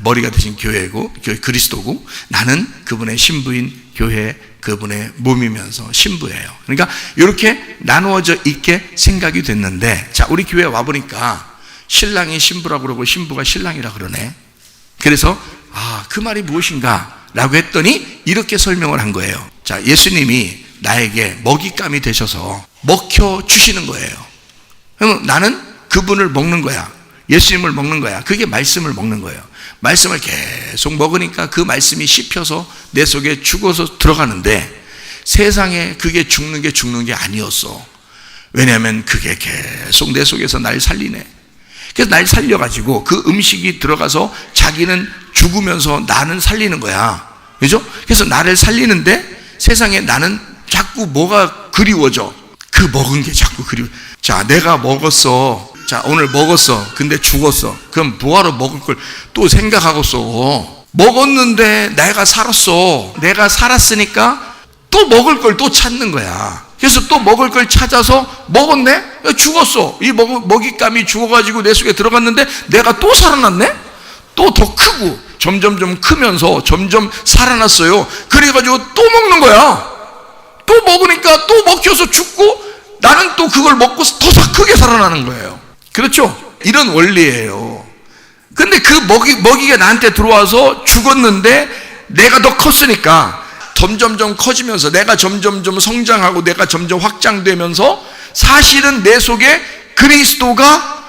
머리가 되신 교회고 그리스도고, 나는 그분의 신부인 교회, 그분의 몸이면서 신부예요. 그러니까 이렇게 나누어져 있게 생각이 됐는데, 자, 우리 교회에 와보니까 신랑이 신부라고 그러고 신부가 신랑이라고 그러네. 그래서 그 말이 무엇인가 라고 했더니 이렇게 설명을 한 거예요. 자, 예수님이 나에게 먹잇감이 되셔서 먹혀주시는 거예요. 그럼 나는 그분을 먹는 거야. 예수님을 먹는 거야. 그게 말씀을 먹는 거예요. 말씀을 계속 먹으니까 그 말씀이 씹혀서 내 속에 죽어서 들어가는데, 세상에 그게 죽는 게 아니었어. 왜냐하면 그게 계속 내 속에서 날 살리네. 그래서 날 살려가지고 그 음식이 들어가서 자기는 죽으면서 나는 살리는 거야. 그죠? 그래서 나를 살리는데 세상에 나는 자꾸 뭐가 그리워져. 그 먹은 게 자꾸 그리워. 자, 내가 먹었어. 자, 오늘 먹었어. 근데 죽었어. 그럼 뭐하러 먹을 걸 또 생각하겠어. 먹었는데 내가 살았어. 내가 살았으니까 또 먹을 걸 또 찾는 거야. 그래서 또 먹을 걸 찾아서 먹었네? 죽었어. 이 먹잇감이 죽어가지고 내 속에 들어갔는데 내가 또 살아났네? 또 더 크고 점점 크면서 점점 살아났어요. 그래가지고 또 먹는 거야. 또 먹으니까 또 먹혀서 죽고, 나는 또 그걸 먹고 더 크게 살아나는 거예요. 그렇죠? 이런 원리예요. 근데 그 먹이가 나한테 들어와서 죽었는데 내가 더 컸으니까 점점 커지면서 내가 점점 성장하고 내가 점점 확장되면서, 사실은 내 속에 그리스도가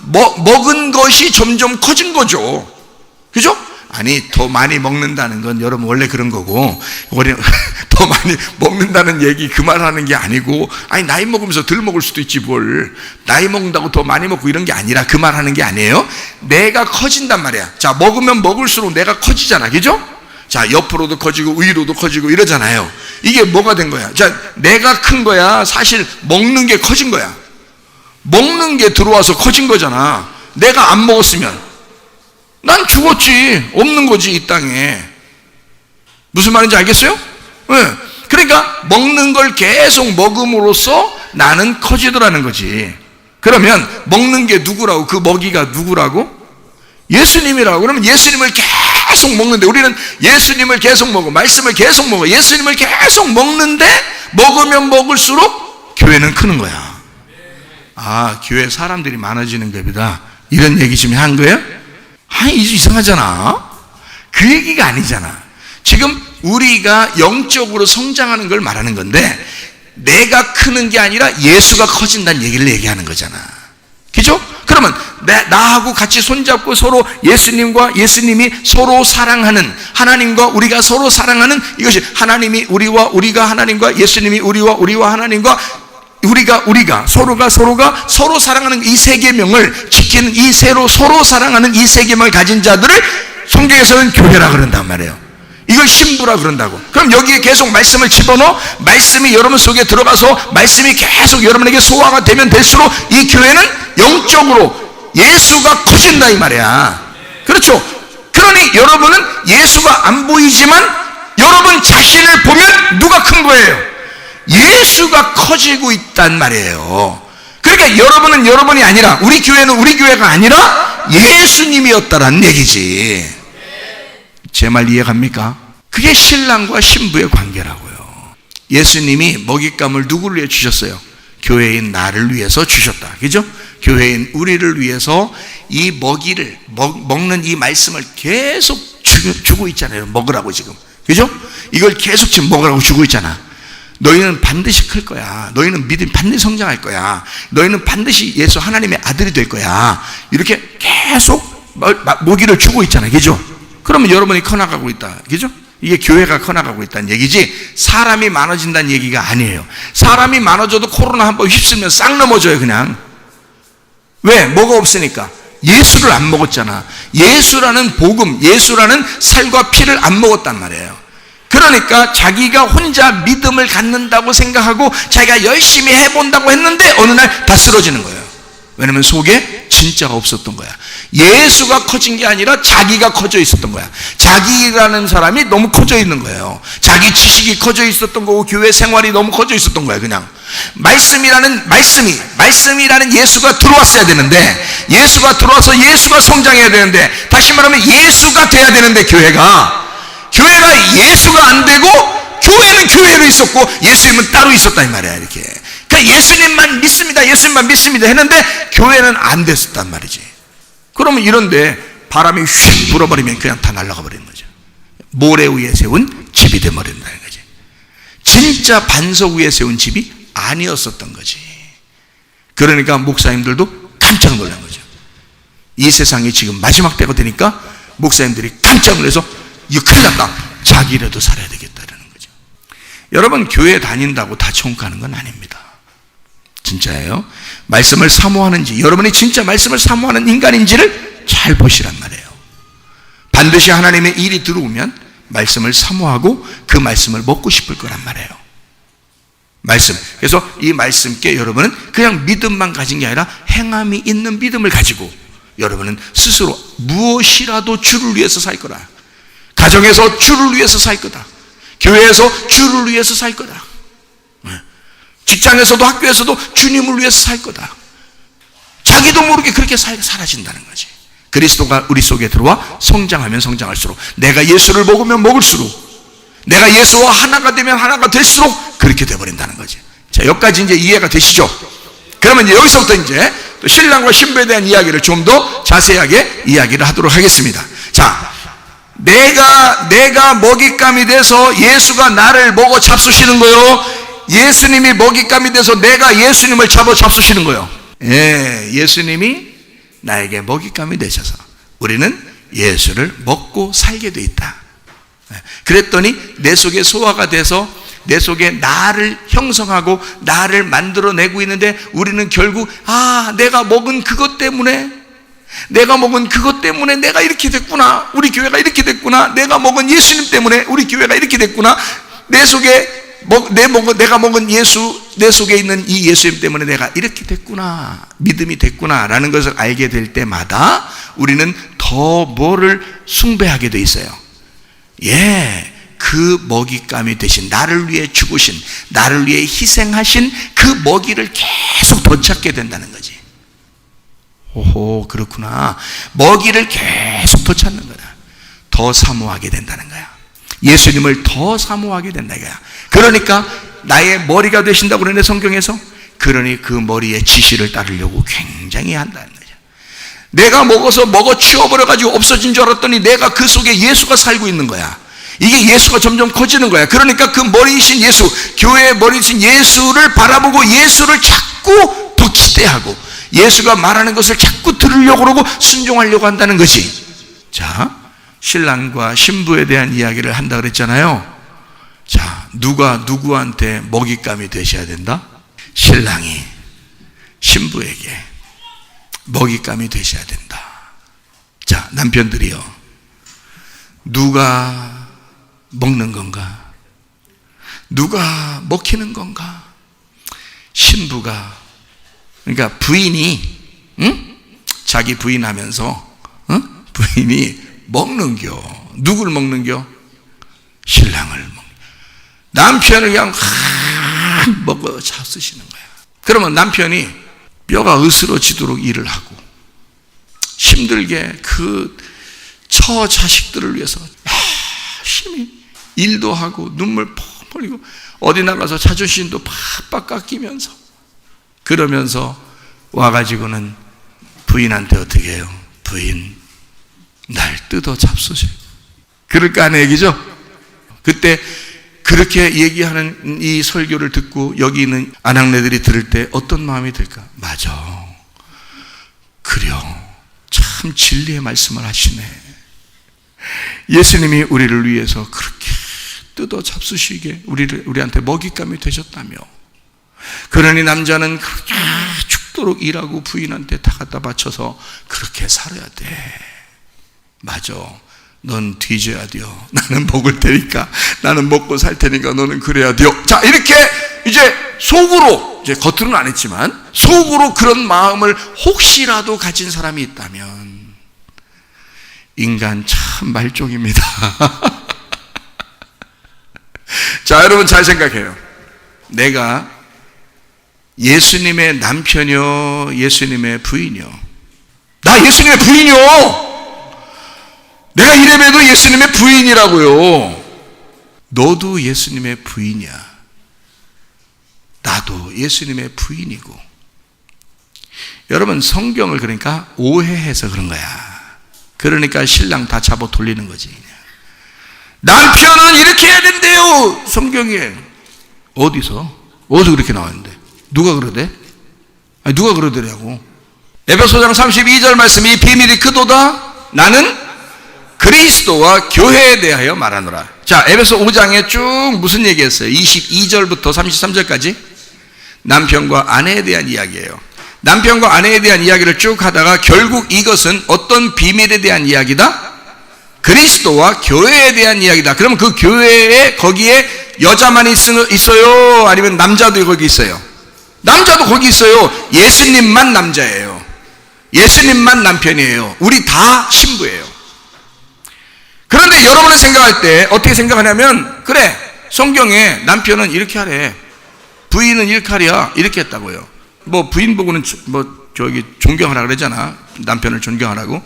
먹은 것이 점점 커진 거죠. 그죠? 아니, 더 많이 먹는다는 건 여러분 원래 그런 거고, 더 많이 먹는다는 얘기 그 말 하는 게 아니고, 아니, 나이 먹으면서 덜 먹을 수도 있지 뭘. 나이 먹는다고 더 많이 먹고 이런 게 아니라 그 말 하는 게 아니에요. 내가 커진단 말이야. 자, 먹으면 먹을수록 내가 커지잖아. 그죠? 자, 옆으로도 커지고 위로도 커지고 이러잖아요. 이게 뭐가 된 거야? 자, 내가 큰 거야? 사실 먹는 게 커진 거야. 먹는 게 들어와서 커진 거잖아. 내가 안 먹었으면 난 죽었지. 없는 거지, 이 땅에. 무슨 말인지 알겠어요? 네. 그러니까 먹는 걸 계속 먹음으로써 나는 커지더라는 거지. 그러면 먹는 게 누구라고? 그 먹이가 누구라고? 예수님이라고. 그러면 예수님을 계속 먹는데, 우리는 예수님을 계속 먹어, 말씀을 계속 먹어, 예수님을 계속 먹는데 먹으면 먹을수록 교회는 크는 거야. 교회 사람들이 많아지는 겁니다. 이런 얘기 지금 한 거예요? 이상하잖아. 그 얘기가 아니잖아. 지금 우리가 영적으로 성장하는 걸 말하는 건데, 내가 크는 게 아니라 예수가 커진다는 얘기를 얘기하는 거잖아. 그죠? 그러면 나하고 같이 손잡고 서로 예수님과 예수님이 서로 사랑하는, 하나님과 우리가 서로 사랑하는, 이것이 하나님이 우리와 우리가 하나님과, 예수님이 우리와 하나님과, 우리가 서로가 서로 사랑하는 이 세 계명을 지키는, 이 서로 사랑하는 이 세 계명을 가진 자들을 성경에서는 교회라 그런단 말이에요. 이걸 신부라 그런다고. 그럼 여기에 계속 말씀을 집어넣어. 말씀이 여러분 속에 들어가서 말씀이 계속 여러분에게 소화가 되면 될수록 이 교회는 영적으로 예수가 커진다 이 말이야. 그렇죠? 그러니 여러분은 예수가 안 보이지만 여러분 자신을 보면 누가 큰 거예요? 예수가 커지고 있단 말이에요. 그러니까 여러분은 여러분이 아니라, 우리 교회는 우리 교회가 아니라 예수님이었다라는 얘기지. 제 말 이해갑니까? 그게 신랑과 신부의 관계라고요. 예수님이 먹잇감을 누구를 위해 주셨어요? 교회인 나를 위해서 주셨다. 그죠? 교회인 우리를 위해서 이 먹이를 먹는 이 말씀을 계속 주고 있잖아요. 먹으라고 지금, 그죠? 이걸 계속 지금 먹으라고 주고 있잖아. 너희는 반드시 클 거야. 너희는 믿음이 반드시 성장할 거야. 너희는 반드시 예수 하나님의 아들이 될 거야. 이렇게 계속 먹이를 주고 있잖아요, 그죠? 그러면 여러분이 커나가고 있다, 그죠? 이게 교회가 커나가고 있다는 얘기지, 사람이 많아진다는 얘기가 아니에요. 사람이 많아져도 코로나 한번 휩쓸면 싹 넘어져요, 그냥. 왜? 뭐가 없으니까. 예수를 안 먹었잖아. 예수라는 복음, 예수라는 살과 피를 안 먹었단 말이에요. 그러니까 자기가 혼자 믿음을 갖는다고 생각하고 자기가 열심히 해본다고 했는데 어느 날 다 쓰러지는 거예요. 왜냐면 속에 진짜가 없었던 거야. 예수가 커진 게 아니라 자기가 커져 있었던 거야. 자기라는 사람이 너무 커져 있는 거예요. 자기 지식이 커져 있었던 거고 교회 생활이 너무 커져 있었던 거야. 그냥 말씀이라는 예수가 들어왔어야 되는데, 예수가 들어와서 예수가 성장해야 되는데, 다시 말하면 예수가 돼야 되는데, 교회가 예수가 안 되고 교회는 교회로 있었고 예수님은 따로 있었다 이 말이야. 이렇게. 그러니까 예수님만 믿습니다 했는데 교회는 안 됐었단 말이지. 그러면 이런데 바람이 휙 불어버리면 그냥 다 날아가 버리는 거죠. 모래 위에 세운 집이 돼버린다는 거지. 진짜 반석 위에 세운 집이 아니었었던 거지. 그러니까 목사님들도 깜짝 놀란 거죠. 이 세상이 지금 마지막 때가 되니까 목사님들이 깜짝 놀라서 이거 큰일 났다, 자기라도 살아야 되겠다라는 거죠. 여러분, 교회 다닌다고 다 천국 가는 건 아닙니다. 진짜예요. 말씀을 사모하는지, 여러분이 진짜 말씀을 사모하는 인간인지를 잘 보시란 말이에요. 반드시 하나님의 일이 들어오면 말씀을 사모하고 그 말씀을 먹고 싶을 거란 말이에요. 말씀. 그래서 이 말씀께 여러분은 그냥 믿음만 가진 게 아니라 행함이 있는 믿음을 가지고 여러분은 스스로 무엇이라도 주를 위해서 살 거다. 가정에서 주를 위해서 살 거다. 교회에서 주를 위해서 살 거다. 직장에서도 학교에서도 주님을 위해서 살 거다. 자기도 모르게 그렇게 사라진다는 거지. 그리스도가 우리 속에 들어와 성장하면 성장할수록, 내가 예수를 먹으면 먹을수록, 내가 예수와 하나가 되면 하나가 될수록 그렇게 돼버린다는 거지. 자, 여기까지 이제 이해가 되시죠? 그러면 이제 여기서부터 이제 또 신랑과 신부에 대한 이야기를 좀 더 자세하게 이야기를 하도록 하겠습니다. 자, 내가 먹잇감이 돼서 예수가 나를 먹어 잡수시는 거요, 예수님이 먹잇감이 돼서 내가 예수님을 잡아 잡수시는 거요. 예, 예수님이 나에게 먹잇감이 되셔서 우리는 예수를 먹고 살게 돼 있다. 그랬더니 내 속에 소화가 돼서 내 속에 나를 형성하고 나를 만들어내고 있는데, 우리는 결국 내가 먹은 그것 때문에 내가 이렇게 됐구나, 우리 교회가 이렇게 됐구나, 내가 먹은 예수님 때문에 우리 교회가 이렇게 됐구나, 내 속에 내가 먹은 예수, 내 속에 있는 이 예수님 때문에 내가 이렇게 됐구나, 믿음이 됐구나 라는 것을 알게 될 때마다 우리는 더 뭐를 숭배하게 돼 있어요. 예, 그 먹잇감이 되신, 나를 위해 죽으신, 나를 위해 희생하신 그 먹이를 계속 되찾게 된다는 거지. 오호, 그렇구나. 먹이를 계속 되찾는 거다. 더 사모하게 된다는 거야. 예수님을 더 사모하게 된다 이거야. 그러니까 나의 머리가 되신다고 그러네, 성경에서. 그러니 그 머리의 지시를 따르려고 굉장히 한다는 거죠. 내가 먹어 치워버려가지고 없어진 줄 알았더니 내가 그 속에 예수가 살고 있는 거야. 이게 예수가 점점 커지는 거야. 그러니까 그 머리이신 예수, 교회의 머리이신 예수를 바라보고 예수를 자꾸 더 기대하고 예수가 말하는 것을 자꾸 들으려고 그러고 순종하려고 한다는 거지. 자, 신랑과 신부에 대한 이야기를 한다 그랬잖아요. 자, 누가 누구한테 먹잇감이 되셔야 된다? 신랑이 신부에게 먹잇감이 되셔야 된다. 자, 남편들이요, 누가 먹는 건가? 누가 먹히는 건가? 신부가, 그러니까 부인이, 자기 부인 하면서, 부인이 먹는겨. 누굴 먹는겨? 신랑을 먹는. 남편을 그냥 먹어 잡수시는 거야. 그러면 남편이 뼈가 으스러지도록 일을 하고 힘들게 그 처 자식들을 위해서 열심히 일도 하고 눈물 펑 흘리고 어디 나가서 자존심도 팍팍 깎이면서, 그러면서 와가지고는 부인한테 어떻게 해요? 부인, 날 뜯어 잡수세요. 그럴까 하는 얘기죠? 그때 그렇게 얘기하는 이 설교를 듣고 여기 있는 아낙네들이 들을 때 어떤 마음이 들까? 맞아, 그려, 참 진리의 말씀을 하시네. 예수님이 우리를 위해서 그렇게 뜯어 잡수시게 우리한테 먹잇감이 되셨다며, 그러니 남자는 그렇게 죽도록 일하고 부인한테 다 갖다 바쳐서 그렇게 살아야 돼. 맞아, 넌 뒤져야 돼요. 나는 먹을 테니까, 나는 먹고 살 테니까 너는 그래야 돼요. 자, 이렇게 이제 속으로, 이제 겉으로는 안 했지만 속으로 그런 마음을 혹시라도 가진 사람이 있다면 인간 참 말종입니다. 자, 여러분 잘 생각해요. 내가 예수님의 남편이요, 예수님의 부인이요? 나 예수님의 부인이요. 내가 이래봬도 예수님의 부인이라고요. 너도 예수님의 부인이야. 나도 예수님의 부인이고. 여러분, 성경을 그러니까 오해해서 그런 거야. 그러니까 신랑 다 잡아 돌리는 거지. 남편은 이렇게 해야 된대요, 성경에. 어디서 그렇게 나왔는데? 누가 그러대? 아니, 누가 그러더라고? 에베소장 32절 말씀이 비밀이 크도다. 나는 그리스도와 교회에 대하여 말하노라. 자, 에베소 5장에 쭉 무슨 얘기했어요? 22절부터 33절까지 남편과 아내에 대한 이야기예요. 남편과 아내에 대한 이야기를 쭉 하다가 결국 이것은 어떤 비밀에 대한 이야기다? 그리스도와 교회에 대한 이야기다. 그러면 그 교회에 거기에 여자만 있어요? 아니면 남자도 거기 있어요? 남자도 거기 있어요. 예수님만 남자예요. 예수님만 남편이에요. 우리 다 신부예요. 그런데 여러분이 생각할 때 어떻게 생각하냐면, 그래, 성경에 남편은 이렇게 하래, 부인은 이렇게 하랴, 이렇게 했다고요. 뭐 부인 보고는 존경하라 그러잖아. 남편을 존경하라고.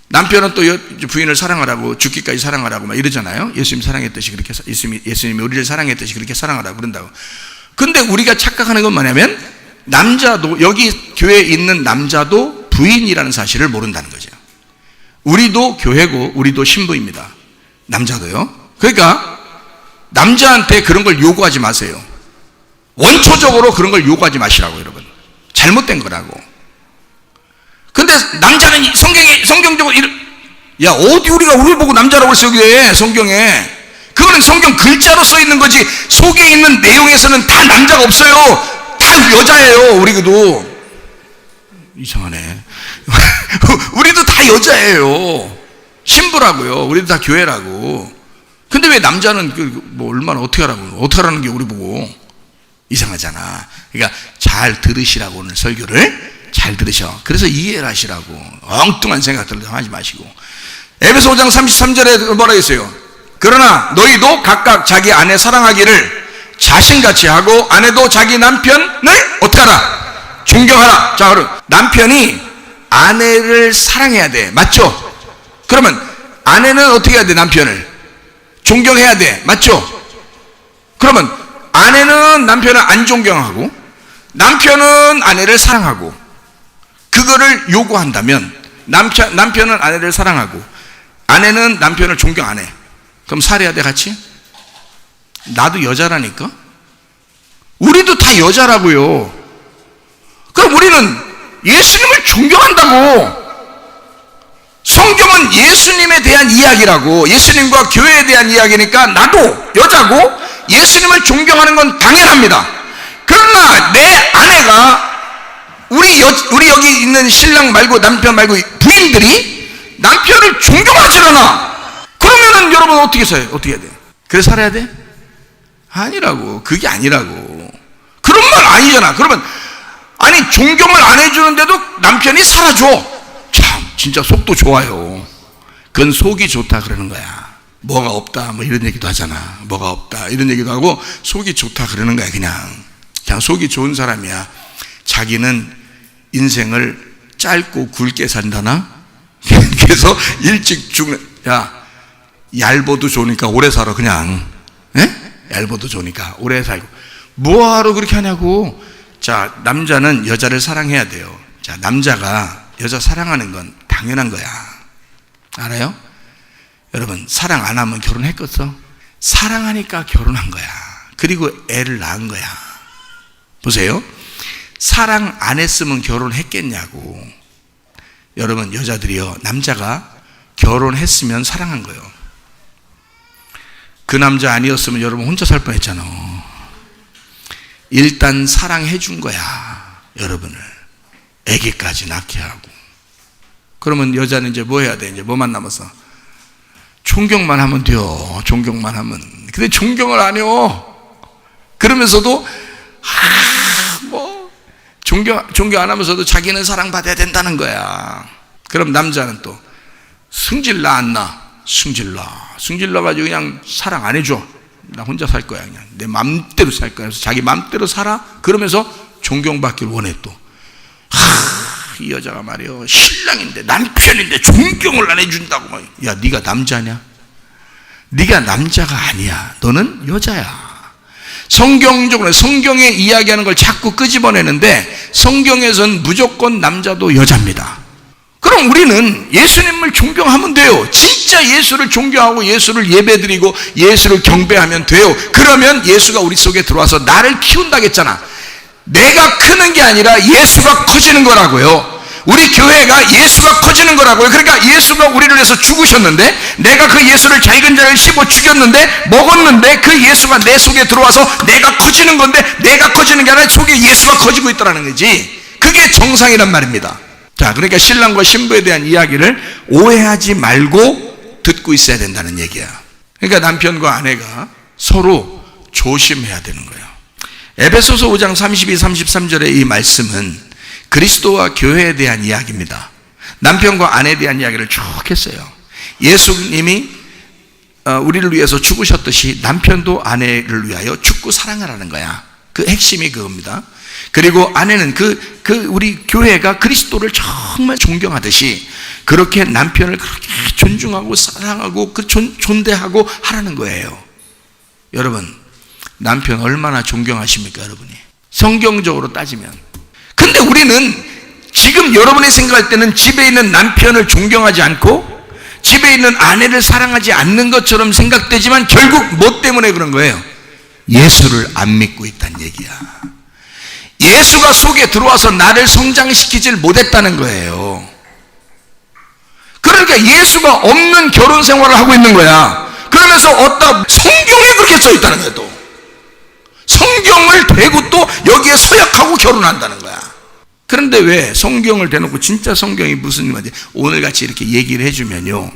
남편은 또 부인을 사랑하라고, 죽기까지 사랑하라고 막 이러잖아요. 예수님 사랑했듯이 그렇게, 예수님이 우리를 사랑했듯이 그렇게 사랑하라고 그런다고. 근데 우리가 착각하는 건 뭐냐면, 남자도, 여기 교회에 있는 남자도 부인이라는 사실을 모른다는 거죠. 우리도 교회고 우리도 신부입니다. 남자도요. 그러니까 남자한테 그런 걸 요구하지 마세요. 원초적으로 그런 걸 요구하지 마시라고, 여러분. 잘못된 거라고. 근데 남자는 성경적으로 야, 어디 우리가 우리 보고 남자라고 했어, 여기에 성경에. 그거는 성경 글자로 써 있는 거지, 속에 있는 내용에서는 다 남자가 없어요. 다 여자예요. 우리도 이상하네. 우리도 다 여자예요. 신부라고요. 우리도 다 교회라고. 근데 왜 남자는 얼마나 어떻게 하라는 게 우리 보고 이상하잖아. 그러니까 잘 들으시라고, 오늘 설교를 잘 들으셔. 그래서 이해를 하시라고. 엉뚱한 생각들 하지 마시고. 에베소 5장 33절에 뭐라 했어요? 그러나 너희도 각각 자기 아내 사랑하기를 자신같이 하고, 아내도 자기 남편을 어떻게 하라? 존경하라. 자, 그럼 남편이 아내를 사랑해야 돼. 맞죠? 그러면 아내는 어떻게 해야 돼? 남편을 존경해야 돼. 맞죠? 그러면 아내는 남편을 안 존경하고 남편은 아내를 사랑하고, 그거를 요구한다면, 남편은 아내를 사랑하고 아내는 남편을 존경 안 해. 그럼 살아야 돼, 같이? 나도 여자라니까? 우리도 다 여자라고요. 그럼 우리는 예수님을 존경한다고. 성경은 예수님에 대한 이야기라고, 예수님과 교회에 대한 이야기니까 나도 여자고 예수님을 존경하는 건 당연합니다. 그러나 내 아내가, 우리 여기 있는 신랑 말고 남편 말고 부인들이 남편을 존경하지 않아. 그러면은 여러분 어떻게 살아요? 어떻게 해야 돼? 그래 살아야 돼? 아니라고. 그게 아니라고. 그런 말 아니잖아. 그러면 아니, 존경을 안 해주는데도 남편이 살아줘. 참 진짜 속도 좋아요. 그건 속이 좋다 그러는 거야. 뭐가 없다 뭐 이런 얘기도 하잖아. 뭐가 없다 이런 얘기도 하고 속이 좋다 그러는 거야. 그냥 속이 좋은 사람이야. 자기는 인생을 짧고 굵게 산다나? 그래서 일찍 죽는, 야, 얇아도 좋으니까 오래 살아. 그냥 얇아도 좋으니까 오래 살고. 뭐하러 그렇게 하냐고. 자, 남자는 여자를 사랑해야 돼요. 자, 남자가 여자 사랑하는 건 당연한 거야. 알아요? 여러분, 사랑 안 하면 결혼했겠어? 사랑하니까 결혼한 거야. 그리고 애를 낳은 거야. 보세요. 사랑 안 했으면 결혼했겠냐고. 여러분, 여자들이요, 남자가 결혼했으면 사랑한 거예요. 그 남자 아니었으면 여러분 혼자 살 뻔했잖아. 일단 사랑해 준 거야, 여러분을. 아기까지 낳게 하고. 그러면 여자는 이제 뭐 해야 돼? 이제 뭐만 남았어? 존경만 하면 돼요. 존경만 하면. 근데 존경을 안 해요. 그러면서도 존경 안 하면서도 자기는 사랑받아야 된다는 거야. 그럼 남자는 또 승질 나 안 나? 승질 나가지고 그냥 사랑 안 해줘. 나 혼자 살 거야. 그냥 내 맘대로 살 거야. 그래서 자기 맘대로 살아. 그러면서 존경받기를 원해 또. 이 여자가 말이요, 신랑인데 남편인데 존경을 안 해준다고. 야, 네가 남자냐? 네가 남자가 아니야. 너는 여자야. 성경적으로 성경에 이야기하는 걸 자꾸 끄집어내는데 성경에서는 무조건 남자도 여자입니다. 그럼 우리는 예수님을 존경하면 돼요. 진짜 예수를 존경하고 예수를 예배드리고 예수를 경배하면 돼요. 그러면 예수가 우리 속에 들어와서 나를 키운다겠잖아. 내가 크는 게 아니라 예수가 커지는 거라고요. 우리 교회가 예수가 커지는 거라고요. 그러니까 예수가 우리를 위해서 죽으셨는데, 내가 그 예수를 잘근잘근 씹어 죽였는데, 먹었는데, 그 예수가 내 속에 들어와서 내가 커지는 건데, 내가 커지는 게 아니라 속에 예수가 커지고 있다는 거지. 그게 정상이란 말입니다. 자, 그러니까 신랑과 신부에 대한 이야기를 오해하지 말고 듣고 있어야 된다는 얘기야. 그러니까 남편과 아내가 서로 조심해야 되는 거예요. 에베소서 5장 32, 33절의 이 말씀은 그리스도와 교회에 대한 이야기입니다. 남편과 아내에 대한 이야기를 쭉 했어요. 예수님이 우리를 위해서 죽으셨듯이 남편도 아내를 위하여 죽고 사랑하라는 거야. 그 핵심이 그겁니다. 그리고 아내는 우리 교회가 그리스도를 정말 존경하듯이 그렇게 남편을 그렇게 존중하고 사랑하고 존대하고 하라는 거예요. 여러분, 남편 얼마나 존경하십니까, 여러분이? 성경적으로 따지면. 근데 우리는 지금 여러분이 생각할 때는 집에 있는 남편을 존경하지 않고 집에 있는 아내를 사랑하지 않는 것처럼 생각되지만 결국 뭐 때문에 그런 거예요? 예수를 안 믿고 있다는 얘기야. 예수가 속에 들어와서 나를 성장시키질 못했다는 거예요. 그러니까 예수가 없는 결혼 생활을 하고 있는 거야. 그러면서 성경에 그렇게 써 있다는 거예요. 또 성경을 대고 또 여기에 서약하고 결혼한다는 거야. 그런데 왜 성경을 대놓고 진짜 성경이 무슨 말인지 오늘같이 이렇게 얘기를 해주면요,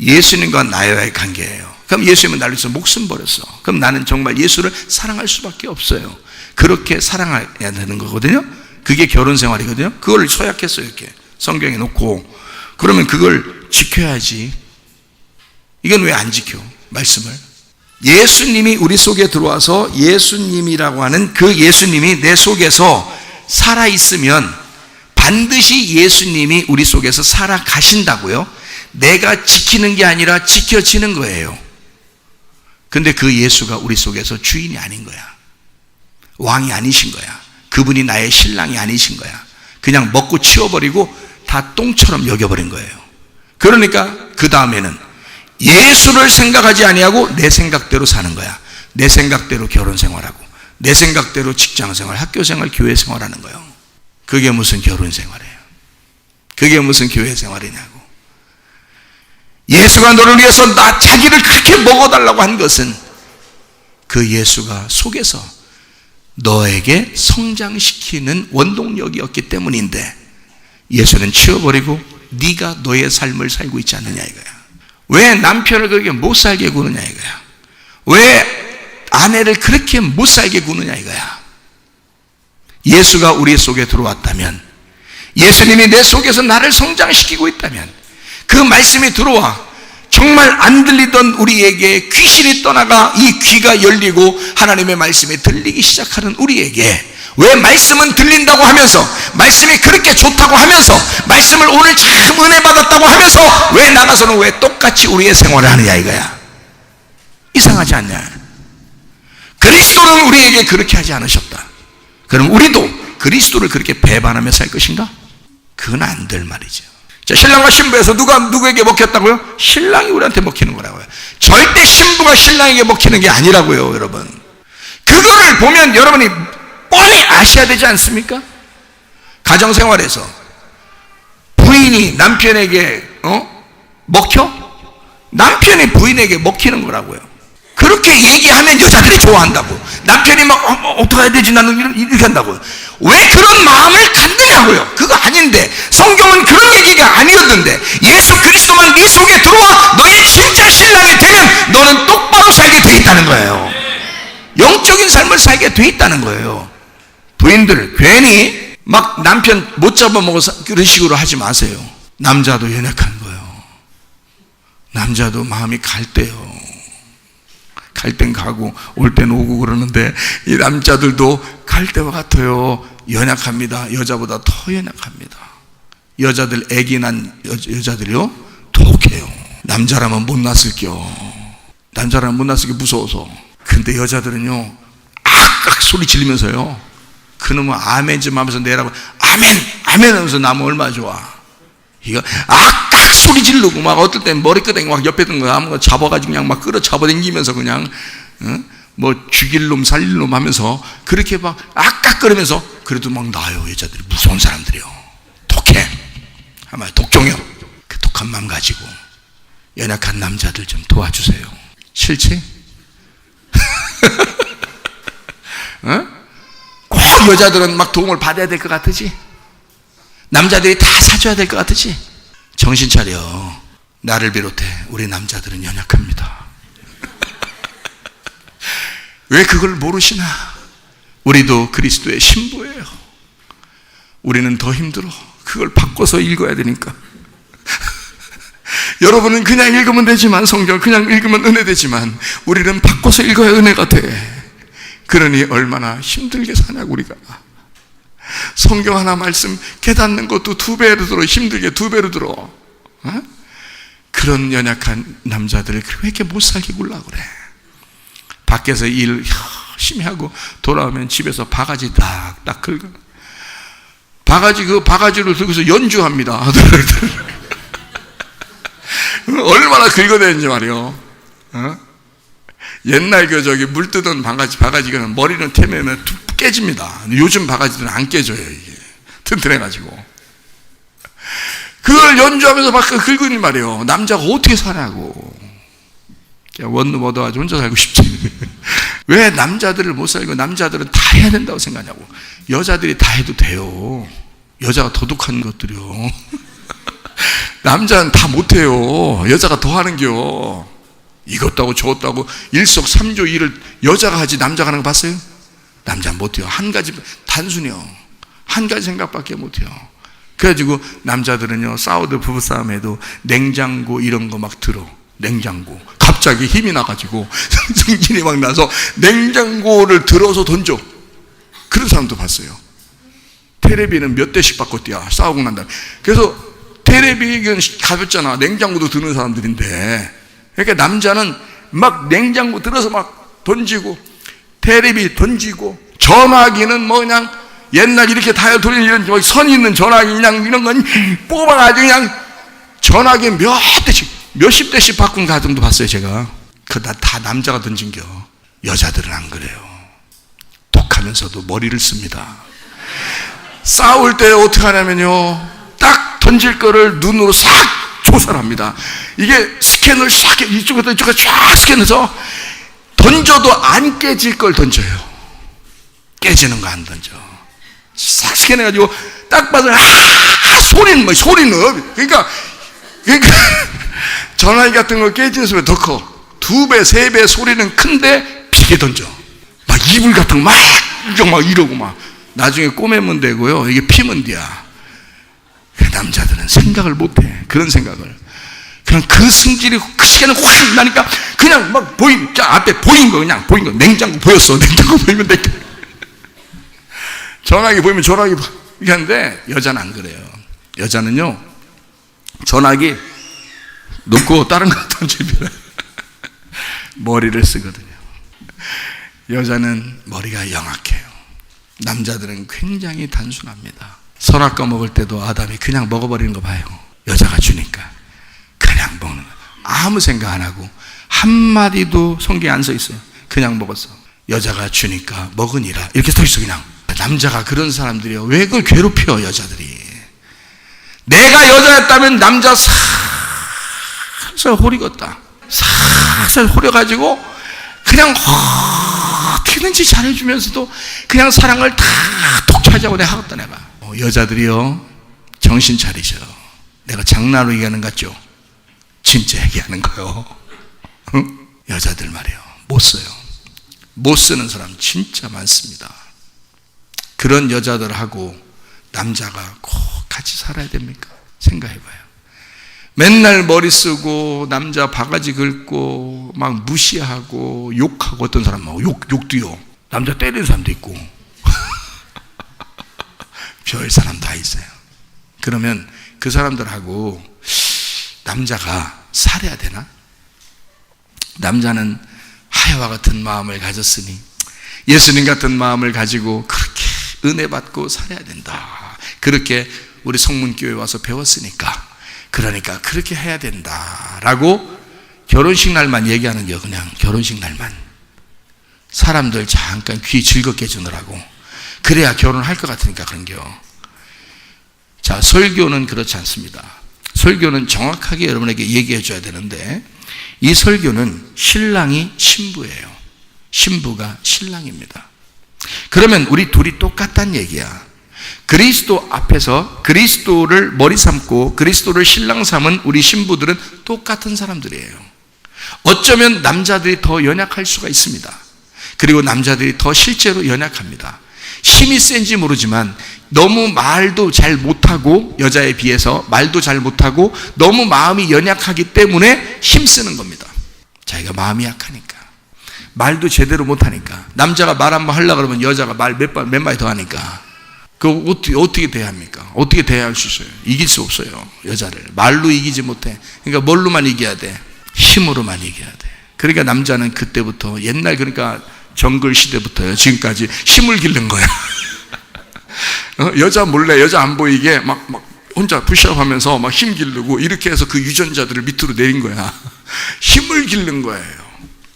예수님과 나와의 관계예요. 그럼 예수님은 나를 위해서 목숨 버렸어. 그럼 나는 정말 예수를 사랑할 수밖에 없어요. 그렇게 사랑해야 되는 거거든요. 그게 결혼 생활이거든요. 그걸 서약했어요. 이렇게 성경에 놓고. 그러면 그걸 지켜야지. 이건 왜 안 지켜? 말씀을. 예수님이 우리 속에 들어와서 예수님이라고 하는 그 예수님이 내 속에서 살아있으면 반드시 예수님이 우리 속에서 살아가신다고요. 내가 지키는 게 아니라 지켜지는 거예요. 근데 그 예수가 우리 속에서 주인이 아닌 거야. 왕이 아니신 거야. 그분이 나의 신랑이 아니신 거야. 그냥 먹고 치워버리고 다 똥처럼 여겨버린 거예요. 그러니까 그 다음에는 예수를 생각하지 아니하고 내 생각대로 사는 거야. 내 생각대로 결혼 생활하고 내 생각대로 직장 생활, 학교 생활, 교회 생활하는 거예요. 그게 무슨 결혼 생활이에요? 그게 무슨 교회 생활이냐고. 예수가 너를 위해서 자기를 그렇게 먹어달라고 한 것은 그 예수가 속에서 너에게 성장시키는 원동력이었기 때문인데, 예수는 치워버리고 네가 너의 삶을 살고 있지 않느냐 이거야. 왜 남편을 그렇게 못 살게 구느냐 이거야. 왜 아내를 그렇게 못 살게 구느냐 이거야. 예수가 우리 속에 들어왔다면, 예수님이 내 속에서 나를 성장시키고 있다면, 그 말씀이 들어와 정말 안 들리던 우리에게 귀신이 떠나가 이 귀가 열리고 하나님의 말씀이 들리기 시작하는 우리에게, 왜 말씀은 들린다고 하면서, 말씀이 그렇게 좋다고 하면서, 말씀을 오늘 참 은혜 받았다고 하면서 왜 나가서는 왜 똑같이 우리의 생활을 하느냐 이거야. 이상하지 않냐? 그리스도는 우리에게 그렇게 하지 않으셨다. 그럼 우리도 그리스도를 그렇게 배반하며 살 것인가? 그건 안 될 말이죠. 자, 신랑과 신부에서 누가 누구에게 먹혔다고요? 신랑이 우리한테 먹히는 거라고요. 절대 신부가 신랑에게 먹히는 게 아니라고요, 여러분. 그거를 보면 여러분이 뻔히 아셔야 되지 않습니까? 가정생활에서 부인이 남편에게 먹혀? 남편이 부인에게 먹히는 거라고요. 그렇게 얘기하면 여자들이 좋아한다고. 남편이 막 어떻게 해야 되지, 나는 이렇게 한다고요. 왜 그런 마음을 갖느냐고요. 그거 아닌데, 성경은 그런 얘기가 아니었는데, 예수 그리스도만 네 속에 들어와 너의 진짜 신랑이 되면 너는 똑바로 살게 돼 있다는 거예요. 영적인 삶을 살게 돼 있다는 거예요. 부인들 괜히 막 남편 못 잡아먹어서 그런 식으로 하지 마세요. 남자도 연약한 거예요. 남자도 마음이 갈 때요. 갈 땐 가고 올 땐 오고 그러는데, 이 남자들도 갈 때와 같아요. 연약합니다. 여자보다 더 연약합니다. 여자들 애기 난 여자들이요 독해요. 남자라면 못 났을게요. 남자라면 못 났을게 무서워서. 근데 여자들은요 악악 소리 지르면서요, 그놈은 아멘 좀 하면서 내라고 아멘 아멘 하면서 나면 얼마나 좋아. 이거 악악 소리 지르고 막 어떨 땐 머리끄댕이 막 옆에 든 거 아무거나 잡아가지고 그냥 막 끌어 잡아당기면서 그냥 뭐 죽일 놈 살릴 놈 하면서 그렇게 막 악악거리면서, 그래도 막 나요. 여자들이 무서운 사람들이요. 독해. 아마 독종이요. 그 독한 마음 가지고 연약한 남자들 좀 도와주세요. 싫지? 꼭 여자들은 막 도움을 받아야 될 것 같으지? 남자들이 다 사줘야 될 것 같으지? 정신 차려. 나를 비롯해 우리 남자들은 연약합니다. 왜 그걸 모르시나? 우리도 그리스도의 신부예요. 우리는 더 힘들어. 그걸 바꿔서 읽어야 되니까. 여러분은 그냥 읽으면 되지만, 성경 그냥 읽으면 은혜 되지만, 우리는 바꿔서 읽어야 은혜가 돼. 그러니 얼마나 힘들게 사냐고. 우리가 성경 하나 말씀 깨닫는 것도 2배로 들어, 힘들게 2배로 들어. 그런 연약한 남자들을 왜 이렇게 못 살게 굴라 그래? 밖에서 일 열심히 하고 돌아오면 집에서 바가지 딱딱 긁어. 그 바가지를 들고서 연주합니다. 얼마나 긁어대는지 말이요. 옛날 물 뜨던 바가지가 머리는 태면 깨집니다. 요즘 바가지들은 안 깨져요. 이게 튼튼해가지고. 그걸 연주하면서 막 긁으니 말이요. 남자가 어떻게 사냐고. 원룸 얻어가지고 혼자 살고 싶지. 왜 남자들을 못 살고 남자들은 다 해야 된다고 생각하냐고. 여자들이 다 해도 돼요. 여자가 도둑한 것들이요. 남자는 다 못해요. 여자가 더 하는겨. 이것도 하고 저것도 하고 일석삼조 일을 여자가 하지 남자가 하는 거 봤어요? 남자는 못해요. 한 가지, 단순해요. 한 가지 생각밖에 못해요. 그래가지고 남자들은요, 부부싸움에도 냉장고 이런 거 막 들어. 냉장고 갑자기 힘이 나가지고 정신이 막 나서 냉장고를 들어서 던져. 그런 사람도 봤어요. 테레비는 몇 대씩 바꿔 뛰어, 싸우고 난 다음에. 그래서 테레비는 가볍잖아. 냉장고도 드는 사람들인데, 그러니까 남자는 막 냉장고 들어서 막 던지고, 테레비 던지고, 전화기는 뭐 그냥 옛날 이렇게 다이어 돌리는 이런 선 있는 전화기 그냥 이런 건 뽑아가지고 그냥 전화기 몇십 대씩 바꾼 가정도 봤어요, 제가. 그거 다 남자가 던진겨. 여자들은 안 그래요. 독하면서도 머리를 씁니다. 싸울 때 어떻게 하냐면요, 딱 던질 거를 눈으로 싹 조사합니다. 이게 스캔을 싹, 이쪽에서 이쪽에 쫙 스캔해서 던져도 안 깨질 걸 던져요. 깨지는 거 안 던져. 싹 스캔해가지고 딱 봐서 소리는 그러니까 전화기 같은 거 깨지는 소리가 더 커. 2배, 3배 소리는 큰데 비게 던져. 막 이불 같은 거 막 이러고 막. 나중에 꼬매면 되고요. 이게 피면 돼야. 남자들은 생각을 못해. 그런 생각을. 그냥 그 승질이 그 시간에 확 나니까 그냥 막 앞에 보인 거 냉장고 보였어. 냉장고 보이면 돼. 전화기 보이면 전화기 이렇게 하는데, 여자는 안 그래요. 여자는요, 전화기 놓고 다른 거 던지면 머리를 쓰거든요. 여자는 머리가 영악해요. 남자들은 굉장히 단순합니다. 선악과 먹을 때도 아담이 그냥 먹어버리는 거 봐요. 여자가 주니까 그냥 먹는 거예요. 아무 생각 안 하고 한마디도 성경에 안 써 있어요. 그냥 먹었어. 여자가 주니까 먹으니라 이렇게 써 있어. 그냥 남자가 그런 사람들이요. 왜 그걸 괴롭혀 여자들이. 내가 여자였다면 남자 살살 호리겠다. 살살 호려가지고 그냥 어떻게든지 잘해주면서도 그냥 사랑을 다 톡 차지하고 내가 하겠다. 내가 여자들이요 정신 차리셔. 내가 장난으로 얘기하는 것 같죠? 진짜 얘기하는 거요. 응? 여자들 말이에요. 못 써요. 못 쓰는 사람 진짜 많습니다. 그런 여자들하고 남자가 꼭 같이 살아야 됩니까? 생각해봐요. 맨날 머리 쓰고 남자 바가지 긁고 막 무시하고 욕하고 어떤 사람은 욕도요. 남자 때리는 사람도 있고 별 사람 다 있어요. 그러면 그 사람들하고 남자가 살아야 되나? 남자는 하야와 같은 마음을 가졌으니 예수님 같은 마음을 가지고 그렇게 은혜 받고 살아야 된다. 그렇게 우리 성문교회 와서 배웠으니까 그러니까 그렇게 해야 된다라고 결혼식 날만 얘기하는 게 그냥 결혼식 날만 사람들 잠깐 귀 즐겁게 해주느라고 그래야 결혼할 것 같으니까 그런 게요. 자, 설교는 그렇지 않습니다. 설교는 정확하게 여러분에게 얘기해 줘야 되는데 이 설교는 신랑이 신부예요. 신부가 신랑입니다. 그러면 우리 둘이 똑같다는 얘기야. 그리스도 앞에서 그리스도를 머리 삼고 그리스도를 신랑 삼은 우리 신부들은 똑같은 사람들이에요. 어쩌면 남자들이 더 연약할 수가 있습니다. 그리고 남자들이 더 실제로 연약합니다. 힘이 센지 모르지만 너무 말도 잘 못하고 여자에 비해서 말도 잘 못하고 너무 마음이 연약하기 때문에 힘쓰는 겁니다. 자기가 마음이 약하니까 말도 제대로 못하니까 남자가 말 한번 하려고 그러면 여자가 말 몇 마디 더 하니까 그 어떻게 대해야 합니까? 어떻게 대해야 할 수 있어요? 이길 수 없어요. 여자를 말로 이기지 못해. 그러니까 뭘로만 이겨야 돼? 힘으로만 이겨야 돼. 그러니까 남자는 그때부터 옛날 그러니까 정글 시대부터요 지금까지 힘을 기른 거야. 여자 몰래 여자 안 보이게 막 혼자 푸시업하면서 막 힘 기르고 이렇게 해서 그 유전자들을 밑으로 내린 거야. 힘을 기른 거예요.